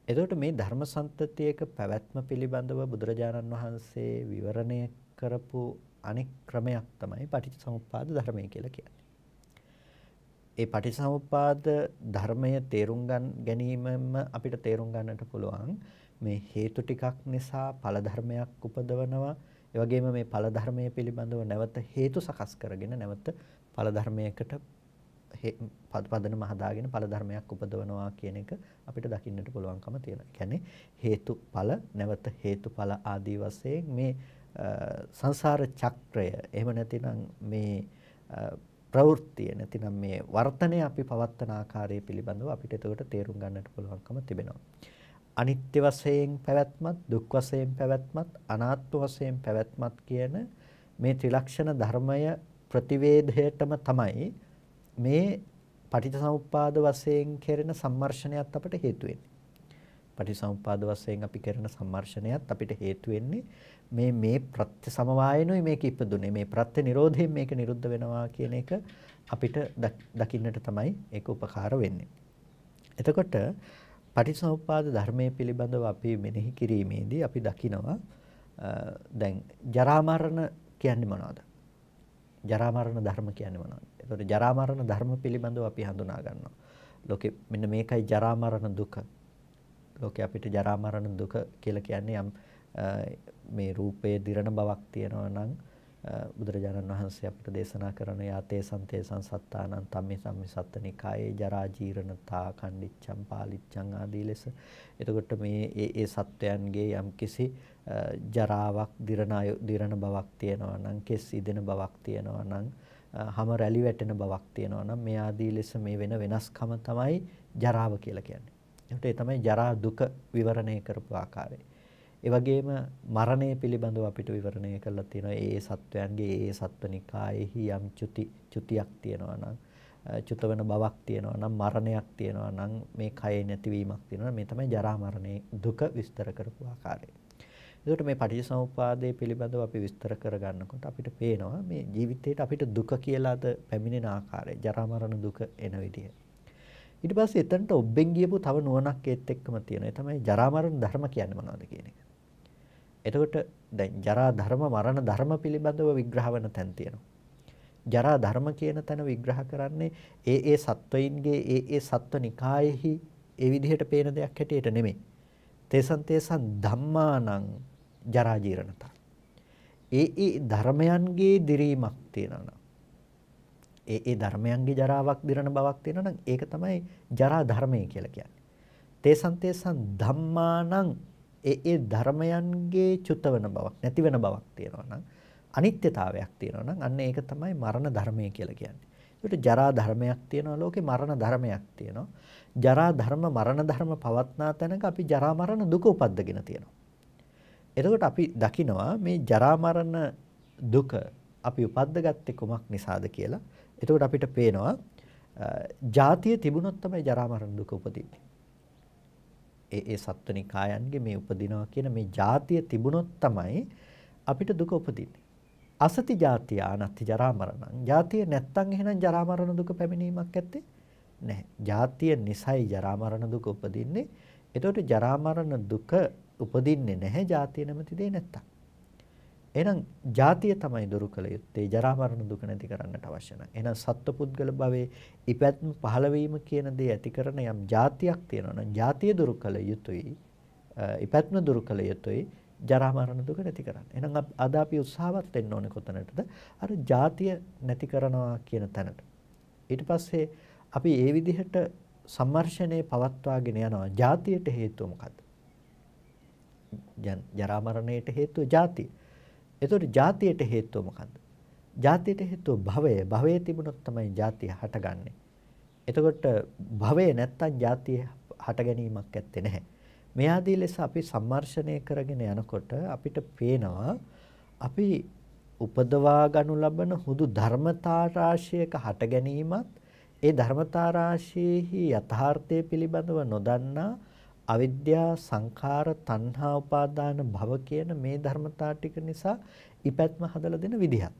එතකොට මේ ධර්ම සම්තතියක පැවැත්ම පිළිබඳව බුදුරජාණන් වහන්සේ විවරණය කරපු අනෙක් ක්‍රමයක් තමයි පටිච්චසමුප්පාද ධර්මය කියලා කියන්නේ. ඒ පටිච්චසමුප්පාද ධර්මය තේරුම් ගැනීමම අපිට තේරුම් ගන්නට පුළුවන් මේ හේතු ටිකක් නිසා ඵල ධර්මයක් උපදවනවා. ඒ වගේම මේ ඵල ධර්මයේ පිළිබඳව නැවත හේතු සකස් කරගෙන නැවත ඵල ධර්මයකට පදනම හදාගෙන ඵල ධර්මයක් උපදවනවා කියන එක අපිට දකින්නට පුළුවන්කම තියෙනවා. ඒ කියන්නේ හේතුඵල නැවත හේතුඵල ආදී වශයෙන් මේ සංසාර චක්‍රය එහෙම නැතිනම් මේ ප්‍රවෘත්තිය නැතිනම් මේ වර්තනය අපි පවත්වන ආකාරය පිළිබඳව අපිට එතකොට තේරුම් ගන්නට පුළුවන්කම තිබෙනවා. අනිත්‍ය වශයෙන් පැවැත්මත්, දුක් වශයෙන් පැවැත්මත්, අනාත්ම වශයෙන් පැවැත්මත් කියන මේ ත්‍රිලක්ෂණ ධර්මය ප්‍රතිවේධයටම තමයි මේ පටිච්චසමුප්පාද වශයෙන් කෙරෙන සම්මර්ෂණයත් අපිට හේතු වෙන්නේ. පටිච්චසමුප්පාද වශයෙන් අපි කරන සම්මර්ෂණයත් අපිට හේතු වෙන්නේ මේ ප්‍රත්‍ය සමவாயනොයි මේක ඉපදුනේ. මේ ප්‍රත්‍ය නිරෝධයෙන් මේක නිරුද්ධ වෙනවා කියන එක අපිට දකින්නට තමයි ඒක උපකාර වෙන්නේ. එතකොට පටිච්චසමුප්පාද ධර්මයේ පිළිබඳව අපි මෙනෙහි කිරීමේදී අපි දකිනවා දැන් ජරා මරණ කියන්නේ මොනවද? ජරා මරණ ධර්ම කියන්නේ මොනවද? එතකොට ජරා මරණ ධර්ම පිළිබඳව අපි හඳුනා ගන්නවා. ලෝකෙ මෙන්න මේකයි ජරා මරණ දුක. ලෝකෙ අපිට ජරා මරණ දුක කියලා කියන්නේ යම් මේ රූපයේ දිරණ බවක් තියෙනවා නම් බුදුරජාණන් වහන්සේ අපිට දේශනා කරන යාතේ සන්තේ සංසත්තානං තම්මේ සම්මි සත්තනිකායේ ජරා ජීරණතා කණ්ඩිච්ඡම් පාලිච්ඡම් ආදී ලෙස. එතකොට මේ ඒ සත්වයන්ගේ යම් කිසි ජරාවක් දිරණ බවක් තියෙනවා නම්, කෙස් ඉදෙන බවක් තියෙනවා නම්, හැම රැලි වැටෙන බවක් තියෙනවා නම් මේ ආදී ලෙස මේ වෙන වෙනස්කම තමයි ජරාව කියලා කියන්නේ. ඒකට ඒ තමයි ජරා දුක විවරණය කරපු ආකාරය. ඒ වගේම මරණය පිළිබඳව අපිට විවරණය කරලා තියෙනවා. ඒ සත්වයන්ගේ ඒ සත්වනිකායෙහි යම් චුතියක් තියෙනවා නම්, චුත වෙන බවක් තියෙනවා නම්, මරණයක් තියෙනවා නම්, මේ කයේ නැතිවීමක් තියෙනවා නම් මේ තමයි ජරා මරණේ දුක විස්තර කරපු ආකාරය. ඒකට මේ පටිච්චසමුප්පාදයේ පිළිබඳව අපි විස්තර කරගන්නකොට අපිට පේනවා මේ ජීවිතේට අපිට දුක කියලාද පැමිණෙන ආකාරය, ජරා මරණ දුක එන විදිය. ඊට පස්සේ එතනට ඔබෙන් ගියපු තව නුවණක් ඒත් එක්කම තියෙනවා. ඒ තමයි ජරා මරණ ධර්ම කියන්නේ මොනවද කියන එක. එතකොට දැන් ජරා ධර්ම, මරණ ධර්ම පිළිබඳව විග්‍රහ වෙන තැන් තියෙනවා. ජරා ධර්ම කියන තැන විග්‍රහ කරන්නේ ඒ සත්වයින්ගේ ඒ සත්වනිකායෙහි ඒ විදිහට පේන දෙයක් හැටියට නෙමෙයි. තේසන් ධම්මානං ජරා ජීරණතා. ඒ ධර්මයන්ගේ දිරීමක් තියෙනවා නම්, ඒ ධර්මයන්ගේ ජරාවක් දිරන බවක් තියෙනවා නම් ඒක තමයි ජරා ධර්මය කියලා කියන්නේ. තේසන් ධම්මානං ඒ ධර්මයන්ගේ චුතවන බවක්, නැති වෙන බවක් තියෙනවා නම්, අනිත්‍යතාවයක් තියෙනවා නම් අන්න ඒක තමයි මරණ ධර්මය කියලා කියන්නේ. ඒකට ජරා ධර්මයක් තියෙනවා ලෝකේ, මරණ ධර්මයක් තියෙනවා. ජරා ධර්ම, මරණ ධර්ම පවත්නා තැනක අපි ජරා මරණ දුක උපද්දගෙන තියෙනවා. එතකොට අපි දකිනවා මේ ජරා මරණ දුක අපි උපද්දගත්තේ කුමක් නිසාද කියලා. එතකොට අපිට පේනවා ජාතිය තිබුණොත් තමයි ජරා මරණ දුක උපදින්නේ. ඒ සත්වනිකායන්ගේ මේ උපදිනවා කියන මේ ජාතිය තිබුණොත් තමයි අපිට දුක උපදින්නේ. අසති ජාතිය අනත්ති ජරා මරණං. ජාතිය නැත්තම් එහෙනම් ජරා මරණ දුක පැමිණීමක් ඇත්තේ නැහැ. ජාතිය නිසයි ජරා මරණ දුක උපදින්නේ. එතකොට ජරා මරණ දුක උපදින්නේ නැහැ ජාතිය නැමැති දේ නැත්තම්. එහෙනම් ජාතිය තමයි දුරු කළ යුත්තේ ජරා මරණ දුක නැති කරන්නට අවශ්‍ය නැහැ. එහෙනම් සත්පුද්ගල භවයේ ඉපැත්ම පහළ වීම කියන දේ ඇති කරන යම් ජාතියක් තියෙනවා නම් ජාතිය දුරු කළ යුතුයි. ඉපැත්ම දුරු කළ යුතුයි ජරා මරණ දුක නැති කරන්න. එහෙනම් අද අපි උත්සාහවත් වෙන්න ඕනේ කොතනටද? අර ජාතිය නැති කරනවා කියන තැනට. ඊට පස්සේ අපි ඒ විදිහට සම්මර්ෂණේ පවත්වාගෙන යනවා. ජාතියට හේතුව මොකද්ද? ජරා මරණයට හේතුව ජාතිය. එතකොට ජාතියට හේතුව මොකද්ද? ජාතියට හේතුව භවය. භවයේ තිබුණොත් තමයි ජාතිය හටගන්නේ. එතකොට භවය නැත්තම් ජාතිය හට ගැනීමක් ඇත්තේ නැහැ. මේ ආදී ලෙස අපි සම්මර්ෂණය කරගෙන යනකොට අපිට පේනවා අපි උපදවා ගනු ලබන හුදු ධර්මතා රාශියක හට ගැනීමත් ඒ ධර්මතා රාශියේහි යථාර්ථය පිළිබඳව නොදන්නා අවිද්‍යා සංඛාර තණ්හා උපාදාන භව කියන මේ ධර්මතා ටික නිසා ඉපැත්ම හදලා දෙන විදිහක්.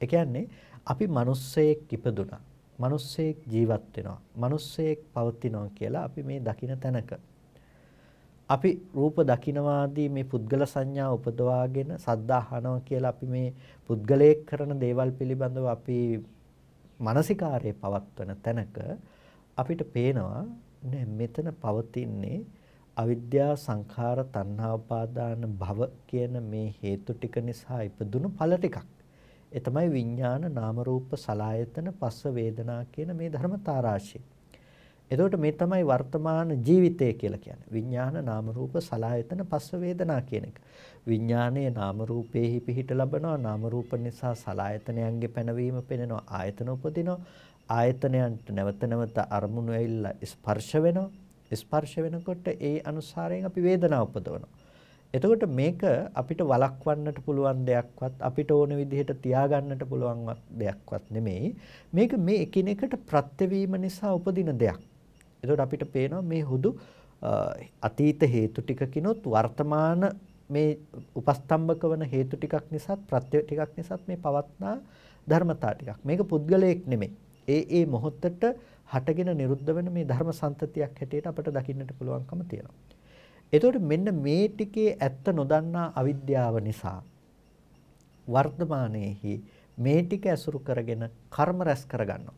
ඒ කියන්නේ අපි මිනිස්සෙක් ඉපදුනා. මිනිස්සෙක් ජීවත් වෙනවා. මිනිස්සෙක් පවතිනවා කියලා අපි මේ දකින තැනක අපි රූප දකිනවාදී මේ පුද්ගල සංඥා උපදවාගෙන සද්ද අහනවා කියලා අපි මේ පුද්ගලයෙක් කරන දේවල් පිළිබඳව අපි මානසිකාරයේ පවත්වන තැනක අපිට පේනවා මෙතන පවතින්නේ අවිද්‍යා සංඛාර තණ්හා උපාදාන භව කියන මේ හේතු ටික නිසා ඉපදුණු ඵල ටිකක්. ඒ තමයි විඥාන නාම රූප සලආයතන පස්ස වේදනා කියන මේ ධර්මතා රාශිය. එතකොට මේ තමයි වර්තමාන ජීවිතය කියලා කියන්නේ. විඥාන නාම රූප සලආයතන පස්ස වේදනා කියන එක. විඥානයේ නාම රූපේහි පිහිට ලබනවා. නාම රූප නිසා සලආයතනයන්ගේ පැනවීම පෙනෙනවා. ආයතන උපදිනවා. ආයතනයන්ට නැවත නැවත අරමුණු ඇවිල්ලා ස්පර්ශ වෙනවා. ස්පර්ශ වෙනකොට ඒ අනුසාරයෙන් අපි වේදනාව උපදවනවා. එතකොට මේක අපිට වළක්වන්නට පුළුවන් දෙයක්වත් අපිට ඕන විදිහට තියාගන්නට පුළුවන් දෙයක්වත් නෙමෙයි. මේක මේ එකිනෙකට ප්‍රත්‍යවීම නිසා උපදින දෙයක්. එතකොට අපිට පේනවා මේ හුදු අතීත හේතු ටිකකිනුත් වර්තමාන මේ උපස්තම්භක වන හේතු ටිකක් නිසාත් ප්‍රත්‍ය ටිකක් නිසාත් මේ පවත්නා ධර්මතා ටිකක්. මේක පුද්ගලයෙක් නෙමෙයි. ඒ මොහොතට හටගෙන නිරුද්ධ වෙන මේ ධර්ම සම්තතියක් හැටියට අපිට දකින්නට පුළුවන්කම තියෙනවා. එතකොට මෙන්න මේ ටිකේ ඇත්ත නොදන්නා අවිද්‍යාව නිසා වර්තමානයේහි මේ ටික ඇසුරු කරගෙන කර්ම රැස් කරගන්නවා.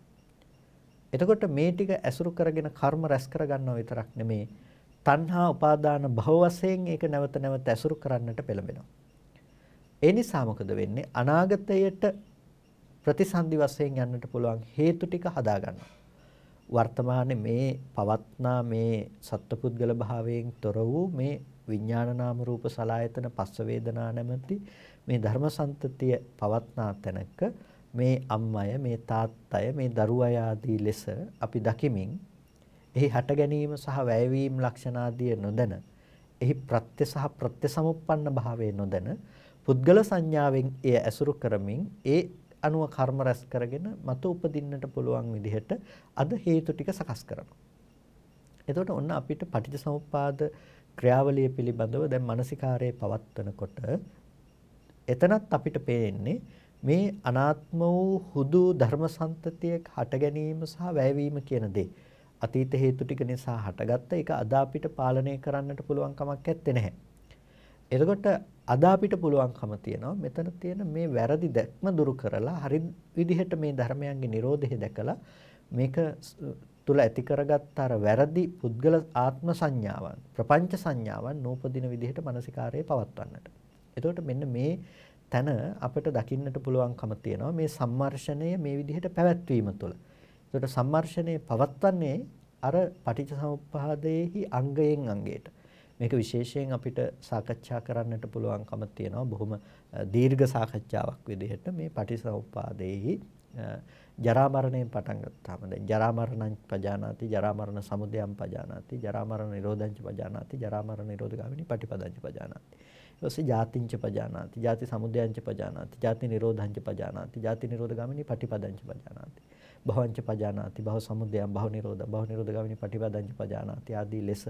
එතකොට මේ ටික ඇසුරු කරගෙන කර්ම රැස් කරගන්නව විතරක් නෙමේ තණ්හා උපාදාන භව වශයෙන් ඒක නැවත නැවත ඇසුරු කරන්නට පෙළඹෙනවා. ඒ නිසා මොකද වෙන්නේ? අනාගතයට ප්‍රතිසන්දි වශයෙන් යන්නට පුළුවන් හේතු ටික හදා ගන්නවා. වර්තමානයේ මේ පවත්නා මේ සත්පුද්ගල භාවයෙන් තොර වූ මේ විඥාන නාම රූප සලආයතන පස්ස වේදනා නැමැති මේ ධර්ම සම්තතිය පවත්නා තැනක මේ අම්මය මේ තාත්තය මේ දරුවය ආදී ලෙස අපි දකිමින් එහි හට ගැනීම සහ වැයවීම ලක්ෂණ ආදී නොදැන එහි ප්‍රත්‍ය සහ ප්‍රත්‍යසමුප්පන්න භාවයේ නොදැන පුද්ගල සංඥාවෙන් එය ඇසුරු කරමින් ඒ අනුව කර්ම රැස් කරගෙන මතු උපදින්නට පුළුවන් විදිහට අද හේතු ටික සකස් කරනවා. එතකොට ඔන්න අපිට පටිච්චසමුප්පාද ක්‍රියාවලිය පිළිබඳව දැන් මානසිකාරයේ පවත්වනකොට එතනත් අපිට පේන්නේ මේ අනාත්ම වූ හුදු ධර්ම සම්තතියක හට ගැනීම සහ වැයවීම කියන දේ. අතීත හේතු ටික නිසා හටගත්ත එක අද අපිට පාලනය කරන්නට පුළුවන් කමක් නැත්තේ නැහැ. එතකොට අද අපිට පුළුවන්කම තියෙනවා මෙතන තියෙන මේ වැරදි දැක්ම දුරු කරලා හරි විදිහට මේ ධර්මයන්ගේ Nirodhe දැකලා මේක තුල ඇති කරගත්ත අර වැරදි පුද්ගල ආත්ම සංඥාවන් ප්‍රපංච සංඥාවන් නූපදින විදිහට මානසිකාරයේ පවත්වන්නට. එතකොට මෙන්න මේ තන අපිට දකින්නට පුළුවන්කම තියෙනවා මේ සම්මර්ෂණය මේ විදිහට පැවැත්වීම තුළ. එතකොට සම්මර්ෂණය පවත්වන්නේ අර පටිච්චසමුප්පාදයේහි අංගයෙන් අංගයට. මේක විශේෂයෙන් අපිට සාකච්ඡා කරන්නට පුළුවන්කම තියෙනවා බොහොම දීර්ඝ සාකච්ඡාවක් විදිහට මේ පටිච්චසමුප්පාදයේහි ජරා මරණයෙන් පටන් ගත්තාම දැන් ජරා මරණං පජානාති ජරා මරණ සමුදයං පජානාති ජරා මරණ නිරෝධං පජානාති ජරා මරණ නිරෝධගාමිනී පටිපදං පජානාති ඊට පස්සේ ජාතිංච පජානාති ජාති සමුදයං පජානාති ජාති නිරෝධං පජානාති ජාති නිරෝධගාමිනී පටිපදං පජානාති භවංච පජානාති භව සමුදයං භව නිරෝධං භව නිරෝධගාමිනී පටිපදං පජානාති ආදී ලෙස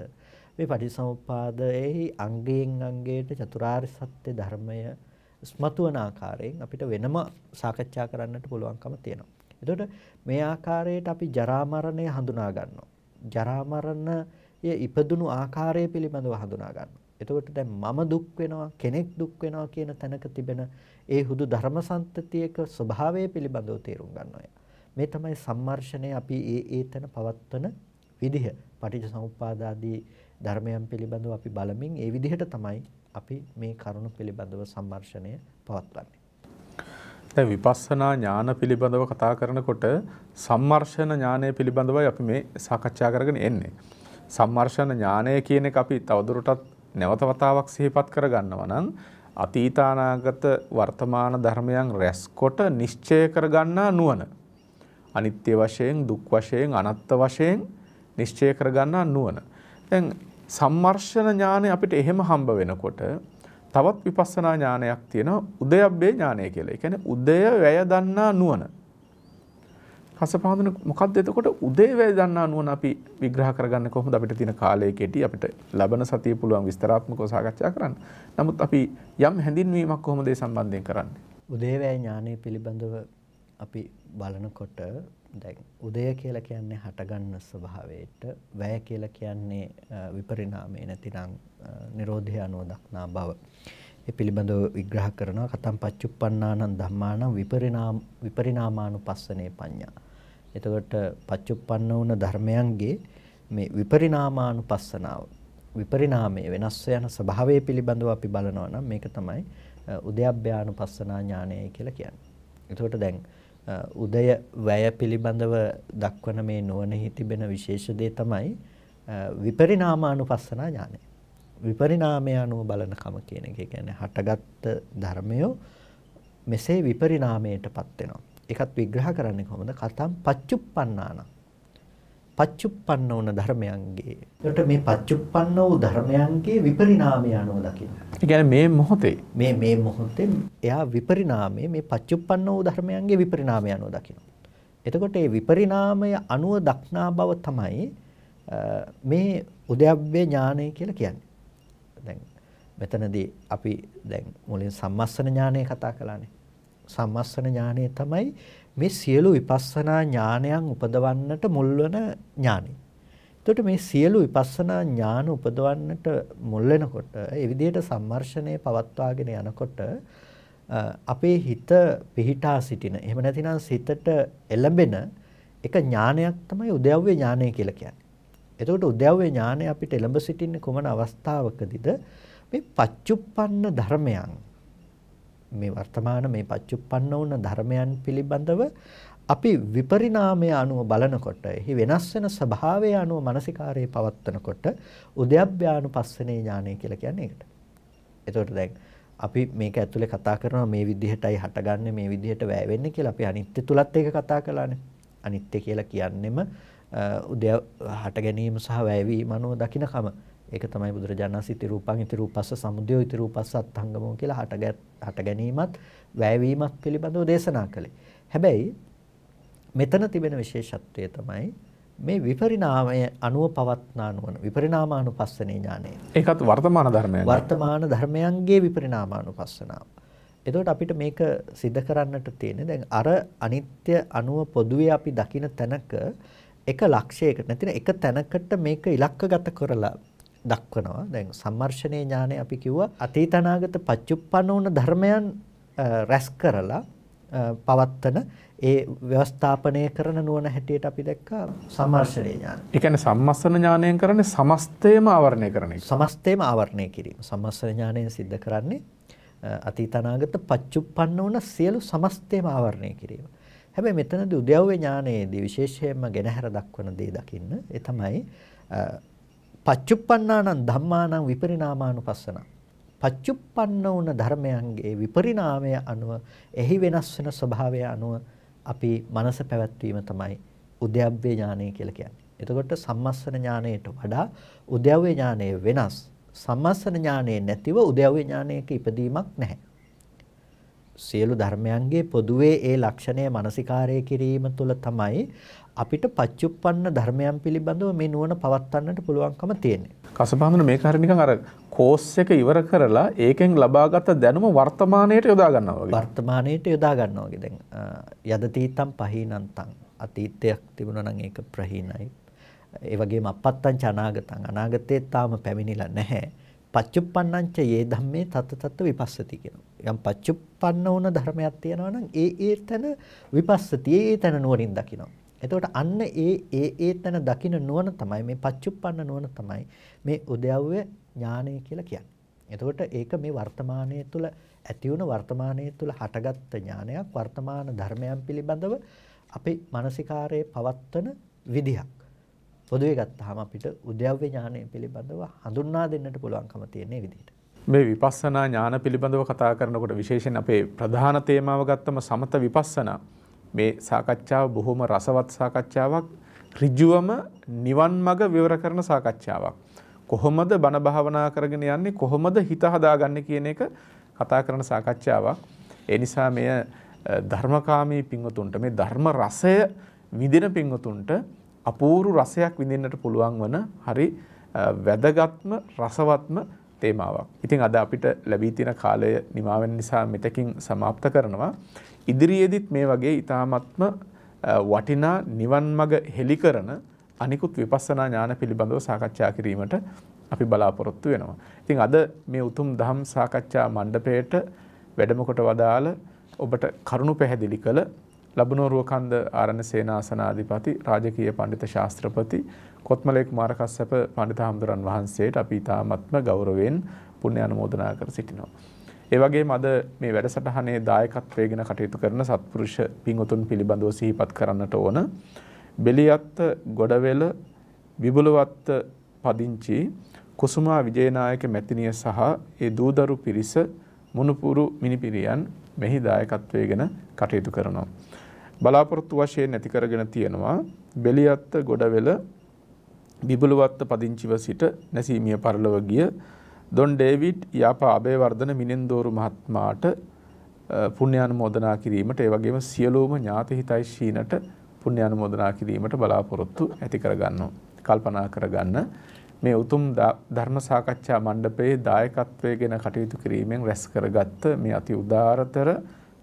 මේ පටිච්චසමුප්පාදයේ අංගයෙන් අංගයට චතුරාර්ය සත්‍ය ධර්මය ස්මතු වන ආකාරයෙන් අපිට වෙනම සාකච්ඡා කරන්නට පුළුවන්කම තියෙනවා. එතකොට මේ ආකාරයට අපි ජරා මරණය හඳුනා ගන්නවා. ජරා මරණය ඉපදුණු ආකාරය පිළිබඳව හඳුනා ගන්නවා. එතකොට දැන් මම දුක් වෙනවා, කෙනෙක් දුක් වෙනවා කියන තැනක තිබෙන ඒ හුදු ධර්ම සම්තතියක ස්වභාවය පිළිබඳව තේරුම් ගන්නවා. මේ තමයි සම්මර්ෂණය අපි ඒ තැන පවත්වන විදිහ. පටිච්චසමුප්පාද ආදී ධර්මයන් පිළිබඳව අපි බලමින් ඒ විදිහට තමයි අපි මේ කරුණ පිළිබඳව සම්මර්ෂණය පවත්වන්නේ. දැන් විපස්සනා ඥාන පිළිබඳව කතා කරනකොට සම්මර්ෂණ ඥානය පිළිබඳවයි අපි මේ සාකච්ඡා කරගෙන එන්නේ. සම්මර්ෂණ ඥානය කියන එක අපි තවදුරටත් නැවත වතාවක් සිහිපත් කරගන්නවා නම් අතීතානාගත වර්තමාන ධර්මයන් රැස්කොට නිශ්චය කරගන්නා නුවණ. අනිත්‍ය වශයෙන්, දුක් වශයෙන්, අනාත්ම වශයෙන් නිශ්චය කරගන්නා නුවණ. දැන් සම්මර්ෂණ ඥානය අපිට එහෙම හම්බ වෙනකොට තවත් විපස්සනා ඥානයක් තියෙනවා උදයබ්බේ ඥානය කියලා. ඒ කියන්නේ උදය වැය දන්නා නුවණ. කසපාදුන මොකක්ද එතකොට උදේ වැය දන්නා නුවණ අපි විග්‍රහ කරගන්නේ කොහොමද? අපිට තියෙන කාලය කෙටි, අපිට ලබන සතිය පුළුවන් විස්තරාත්මකව සාකච්ඡා කරන්න. නමුත් අපි යම් හැඳින්වීමක් කොහොමද ඒ සම්බන්ධයෙන් කරන්නේ? උදේ වැය ඥානය පිළිබඳව අපි බලනකොට දැන් උදය කියලා කියන්නේ හටගන්න ස්වභාවයට, වැය කියලා කියන්නේ විපරිණාමය නැතිනම් නිරෝධය අනුව දක්නා බව. ඒ පිළිබඳව විග්‍රහ කරනවා කතම් පච්චුප්පන්නානං ධම්මානං විපරිණාමානුපස්සනේ පඤ්ඤා. එතකොට පච්චුප්පන්න වුණ ධර්මයන්ගේ මේ විපරිණාමානුපස්සනාව, විපරිණාමයේ වෙනස් යන ස්වභාවය පිළිබඳව අපි බලනවා නම් මේක තමයි උදයබ්බයානුපස්සනා ඥානයයි කියලා කියන්නේ. එතකොට දැන් උදය වැය පිළිබඳව දක්වන මේ නුවණෙහි තිබෙන විශේෂ දේ තමයි විපරිණාමානුපස්සනා ඥානය. විපරිණාමය අනුව බලන කම කියන එක. ඒ කියන්නේ හටගත් ධර්මය මෙසේ විපරිණාමයටපත් වෙනවා. ඒකත් විග්‍රහ කරන්නේ කොහොමද? කතම් පච්චුප්පන්නාන. පච්චුප්පන්න වුණ ධර්මයන්ගේ. ඒකට මේ පච්චුප්පන්න වූ ධර්මයන්ගේ විපරිණාමය අනුව දකින්න. ඒ කියන්නේ මේ මොහොතේ මේ මොහොතේ එයා විපරිණාමයේ මේ පච්චුප්පන්න වූ ධර්මයන්ගේ විපරිණාමය අනුව දකින්න. එතකොට මේ විපරිණාමය අනුව දක්නා බව තමයි මේ උද්‍යව්‍ය ඥානය කියලා කියන්නේ. දැන් මෙතනදී අපි දැන් මුලින් සම්මස්සන ඥානය කතා කළානේ. සම්මස්සන ඥානය තමයි මේ සියලු විපස්සනා ඥානයන් උපදවන්නට මුල් වන ඥානය. එතකොට මේ සියලු විපස්සනා ඥාන උපදවන්නට මුල් වෙනකොට ඒ විදිහට සම්මර්ෂණය පවත්වාගෙන යනකොට අපේ හිත පිහිටා සිටින, එහෙම නැතිනම් සිතට එළඹෙන එක ඥානයක් තමයි උද්‍යව්‍ය ඥානය කියලා කියන්නේ. එතකොට උද්‍යව්‍ය ඥානය අපිට එළඹ සිටින්නේ කොමන අවස්ථාවකදීද? මේ පච්චුප්පන්න ධර්මයන්, මේ වර්තමාන මේ පච්චුප්පන්න වුණ ධර්මයන් පිළිබඳව අපි විපරිණාමය අනුව බලනකොට, එහි වෙනස් වෙන ස්වභාවය අනුව මානසිකාරයේ පවත්වනකොට උද්‍යව්‍යානුපස්සනේ ඥානය කියලා කියන්නේ ඒකට. එතකොට දැන් අපි මේක ඇතුලේ කතා කරනවා මේ විදිහටයි හටගන්නේ, මේ විදිහට වැය වෙන්නේ කියලා. අපි අනිත්‍ය තුලත් ඒක කතා කළානේ. අනිත්‍ය කියලා කියන්නෙම උදය හට ගැනීම සහ වැයවීම අනුව දකින්නකම. ඒක තමයි බුදුරජාණන් වහන්සේ ඉති රූපං ඉති රූපස්ස සමුදයෝ ඉති රූපස්ස අත්ංගමෝ කියලා හට ගැනීමත් වැයවීමත් පිළිබඳව දේශනා කළේ. හැබැයි මෙතන තිබෙන විශේෂත්වය තමයි මේ විපරිණාමය අනුව පවත්නා නුවණ, විපරිණාමානුපස්සනේ ඥානය. ඒකත් වර්තමාන ධර්මයන්. වර්තමාන ධර්මයන්ගේ විපරිණාමානුපස්සනාව. එතකොට අපිට මේක सिद्ध කරන්නට තියෙන්නේ දැන් අර අනිත්‍ය අනුව පොදුවේ අපි දකින තැනක එක ලක්ෂයකට නැතිනම් එක තැනකට මේක ඉලක්කගත කරලා දක්වනවා. දැන් සම්මර්ෂණේ ඥානය අපි කිව්වා අතීතනාගත පච්චුප්පන්න වුණ ධර්මයන් රැස් කරලා පවත්තන ඒ ව්‍යවස්ථාපනය කරන නුවණ හැටියට අපි දැක්කා සම්මර්ෂණේ ඥානය. ඒ කියන්නේ සම්මස්සන ඥානයෙන් කරන්නේ සමස්තයම ආවරණය කරන එක. සමස්තයම ආවරණය කිරීම. සම්මස්සන ඥානයෙන් සිද්ධ කරන්නේ අතීතනාගත පච්චුප්පන්න වුණ සියලු සමස්තයම ආවරණය කිරීම. හැබැයි මෙතනදී උද්‍යව්‍ය ඥානයේදී විශේෂයෙන්ම ගෙනහැර දක්වන දේ දකින්න ඒ තමයි පච්චුප්පන්නානං ධම්මානං විපරිණාමානුපස්සන. පච්චුප්පන්න වුණ ධර්මයන්ගේ විපරිණාමය අනුව, එහි වෙනස් වෙන ස්වභාවය අනුව අපි මනස පැවැත්වීම තමයි උද්‍යව්‍ය ඥානය කියලා කියන්නේ. එතකොට සම්මස්සන ඥානයට වඩා උද්‍යව්‍ය ඥානය වෙනස්. සම්මස්සන ඥානයේ නැතිව උද්‍යව්‍ය ඥානයක ඉපදීමක් නැහැ. සියලු ධර්මයන්ගේ පොදුවේ ඒ ලක්ෂණය මානසිකාරය කිරීම තුළ තමයි අපිට පච්චුප්පන්න ධර්මයන් පිළිබඳව මේ නුවණ පවත්වන්නට පුළුවන්කම තියෙන්නේ. කසපාඳුන මේක හරිය නිකන් අර කෝස් එක ඉවර කරලා ඒකෙන් ලබාගත් දැනුම වර්තමානයට යොදා ගන්නවා වගේ. වර්තමානයට යොදා ගන්නවා වගේ. දැන් යදතීතම් පහීනන්තං අතීතයක් තිබුණා නම් ඒක ප්‍රහීනයි. ඒ වගේම අපත්තං ච අනාගතං අනාගතේ තාම පැමිණිලා නැහැ. පච්චුප්පන්නංච යේ ධම්මේ තත් විපස්සති කියනවා. යම් පච්චුප්පන්න වුණ ධර්මයක් තියෙනවා නම් ඒ තැන විපස්සති ඒ තැන නුවණින් දකිනවා. එතකොට අන්න ඒ තැන දකින නුවණ තමයි මේ පච්චුප්පන්න නුවණ තමයි මේ උද්‍යව්‍ය ඥානය කියලා කියන්නේ. එතකොට ඒක මේ වර්තමානයේ තුල ඇති වුණ වර්තමානයේ තුල හටගත්ත ඥානයක් වර්තමාන ධර්මයන් පිළිබඳව අපේ මානසිකාරයේ පවත්වන විදිහක්. පොදුවේ ගත්තාම අපිට උද්‍යව්‍ය ඥානය පිළිබඳව හඳුන්වා දෙන්නට පුළුවන්කම තියෙන විදිහට. මේ විපස්සනා ඥාන පිළිබඳව කතා කරනකොට විශේෂයෙන් අපේ ප්‍රධාන තේමාව ගත්තම සමත විපස්සනා මේ සාකච්ඡාව බොහොම රසවත් සාකච්ඡාවක් ඍජුවම නිවන් මඟ විවර කරන සාකච්ඡාවක්. කොහොමද බණ භාවනා කරගෙන යන්නේ කොහොමද හිත හදාගන්නේ කියන එක කතා කරන සාකච්ඡාවක්. ඒ නිසා මෙය ධර්මකාමී පින්වතුන්ට මේ ධර්ම රසය විඳින පින්වතුන්ට අපූර්ව රසයක් විඳින්නට පුළුවන් වන හරි වැදගත්ම රසවත්ම තේමාවක්. ඉතින් අද අපිට ලැබී තියෙන කාලය නිමා වෙන නිසා මෙතකින් સમાપ્ત කරනවා. ඉදිරියේදීත් මේ වගේ ඊ타මත්ම වටිනා නිවන් මඟ හෙළි කරන අනිකුත් විපස්සනා ඥාන පිළිබඳව සාකච්ඡා කිරීමට අපි බලාපොරොත්තු වෙනවා. ඉතින් අද මේ උතුම් ධම් සාකච්ඡා මණ්ඩපයේට වැඩම කොට වදාළ ඔබට කරුණු පැහැදිලි කළ ලබනෝරුව කන්ද ආරණ්‍ය සේනාසනාධිපති රාජකීය පඬිත ශාස්ත්‍රපති කොත්මලේ කුමාරකස්සප පඬිත හාමුදුරන් වහන්සේට අපි ඊ타මත්ම ගෞරවයෙන් පුණ්‍ය අනුමෝදනා කර සිටිනවා. ඒ වගේම අද මේ වැඩසටහනේ දායකත්වයෙන් කටයුතු කරන සත්පුරුෂ පින්වතුන් පිළිබඳව සිහිපත් කරන්නට ඕන. බෙලියත්ත ගොඩවෙල විබුලවත්ත පදිංචි කුසුමා විජේනායක මැතිණිය සහ ඒ දූදරු පිරිස මුණුපුරු මිනිපිරියන් මෙහි දායකත්වයෙන් කටයුතු කරනවා. බලාපොරොත්තු වශයෙන් නැති කරගෙන තියෙනවා බෙලියත්ත ගොඩවෙල විබුලවත්ත පදිංචිව සිට නැසීමිය පරලොව ගිය දොන් ඩේවිඩ් යාපා අබේවර්ධන මිනෙන්දෝරු මහත්මයාට පුණ්‍යානුමෝදනා කිරීමට ඒ වගේම සියලුම ඥාති හිතයිශීනට පුණ්‍යානුමෝදනා කිරීමට බලාපොරොත්තු ඇති කරගන්නවා. කල්පනා කරගන්න මේ උතුම් ධර්ම සාකච්ඡා මණ්ඩපයේ දායකත්වයෙන් කටයුතු කිරීමෙන් රැස් කරගත්ත මේ අති උදාරතර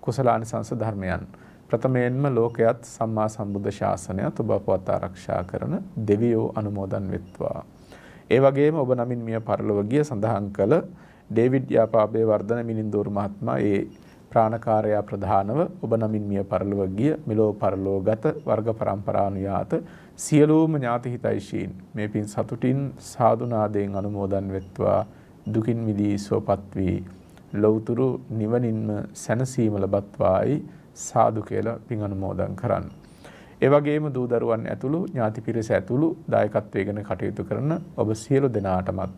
කුසලානිසංස ධර්මයන් ප්‍රථමයෙන්ම ලෝකයත් සම්මා සම්බුද්ධ ශාසනයත් ඔබ අපවත් ආරක්ෂා කරන දෙවියෝ අනුමෝදන් වෙත්වා. ඒ වගේම ඔබ නමින් මිය පරලොව ගිය සඳහන් කළ ඩේවිඩ් යාපාබේ වර්ධන මිනින්දෝරු මහත්මයා ඒ ප්‍රාණකාරයා ප්‍රධානව ඔබ නමින් මිය පරලොව ගිය මෙලෝ පරලෝගත වර්ග පරම්පරානුයාත සියලුම ඥාති හිතයිශීන් මේ පින් සතුටින් සාදුනාදයෙන් අනුමෝදන් වෙත්වා දුකින් මිදී සුවපත් වී ලෞතුරු නිවනින්ම සැනසීම ලබත්වායි සාදු කියලා පින් අනුමෝදන් කරන්න. ඒ වගේම දූ දරුවන් ඇතුළු ඥාති පිරිස ඇතුළු දායකත්වයෙන් කටයුතු කරන ඔබ සියලු දෙනාටමත්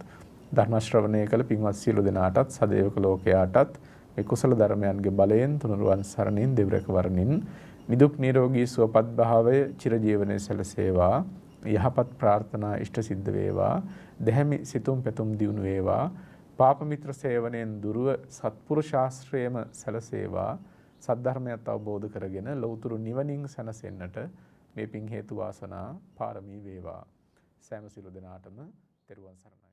ධර්ම ශ්‍රවණය කළ පින්වත් සියලු දෙනාටත් සදේවක ලෝකයාටත් මේ කුසල ධර්මයන්ගේ බලයෙන් තුනුරුවන් සරණින් දෙවිරක වරණින් නිදුක් නිරෝගී සුවපත් භාවය චිරජීවනයේ සැලසේවා යහපත් ප්‍රාර්ථනා ඉෂ්ට සිද්ධ වේවා දැහැමි සිතුම් පැතුම් දියුණු වේවා පාප මිත්‍ර සේවනයෙන් දුරව සත්පුරුෂ ශාස්ත්‍රයේම සැලසේවා සද්ධර්මයත් අවබෝධ කරගෙන ලෞතුරු නිවනින් සැනසෙන්නට මේ පින් හේතු වාසනා පාරමී වේවා. සෑම සිළු දෙනාටම තෙරුවන් සරණයි.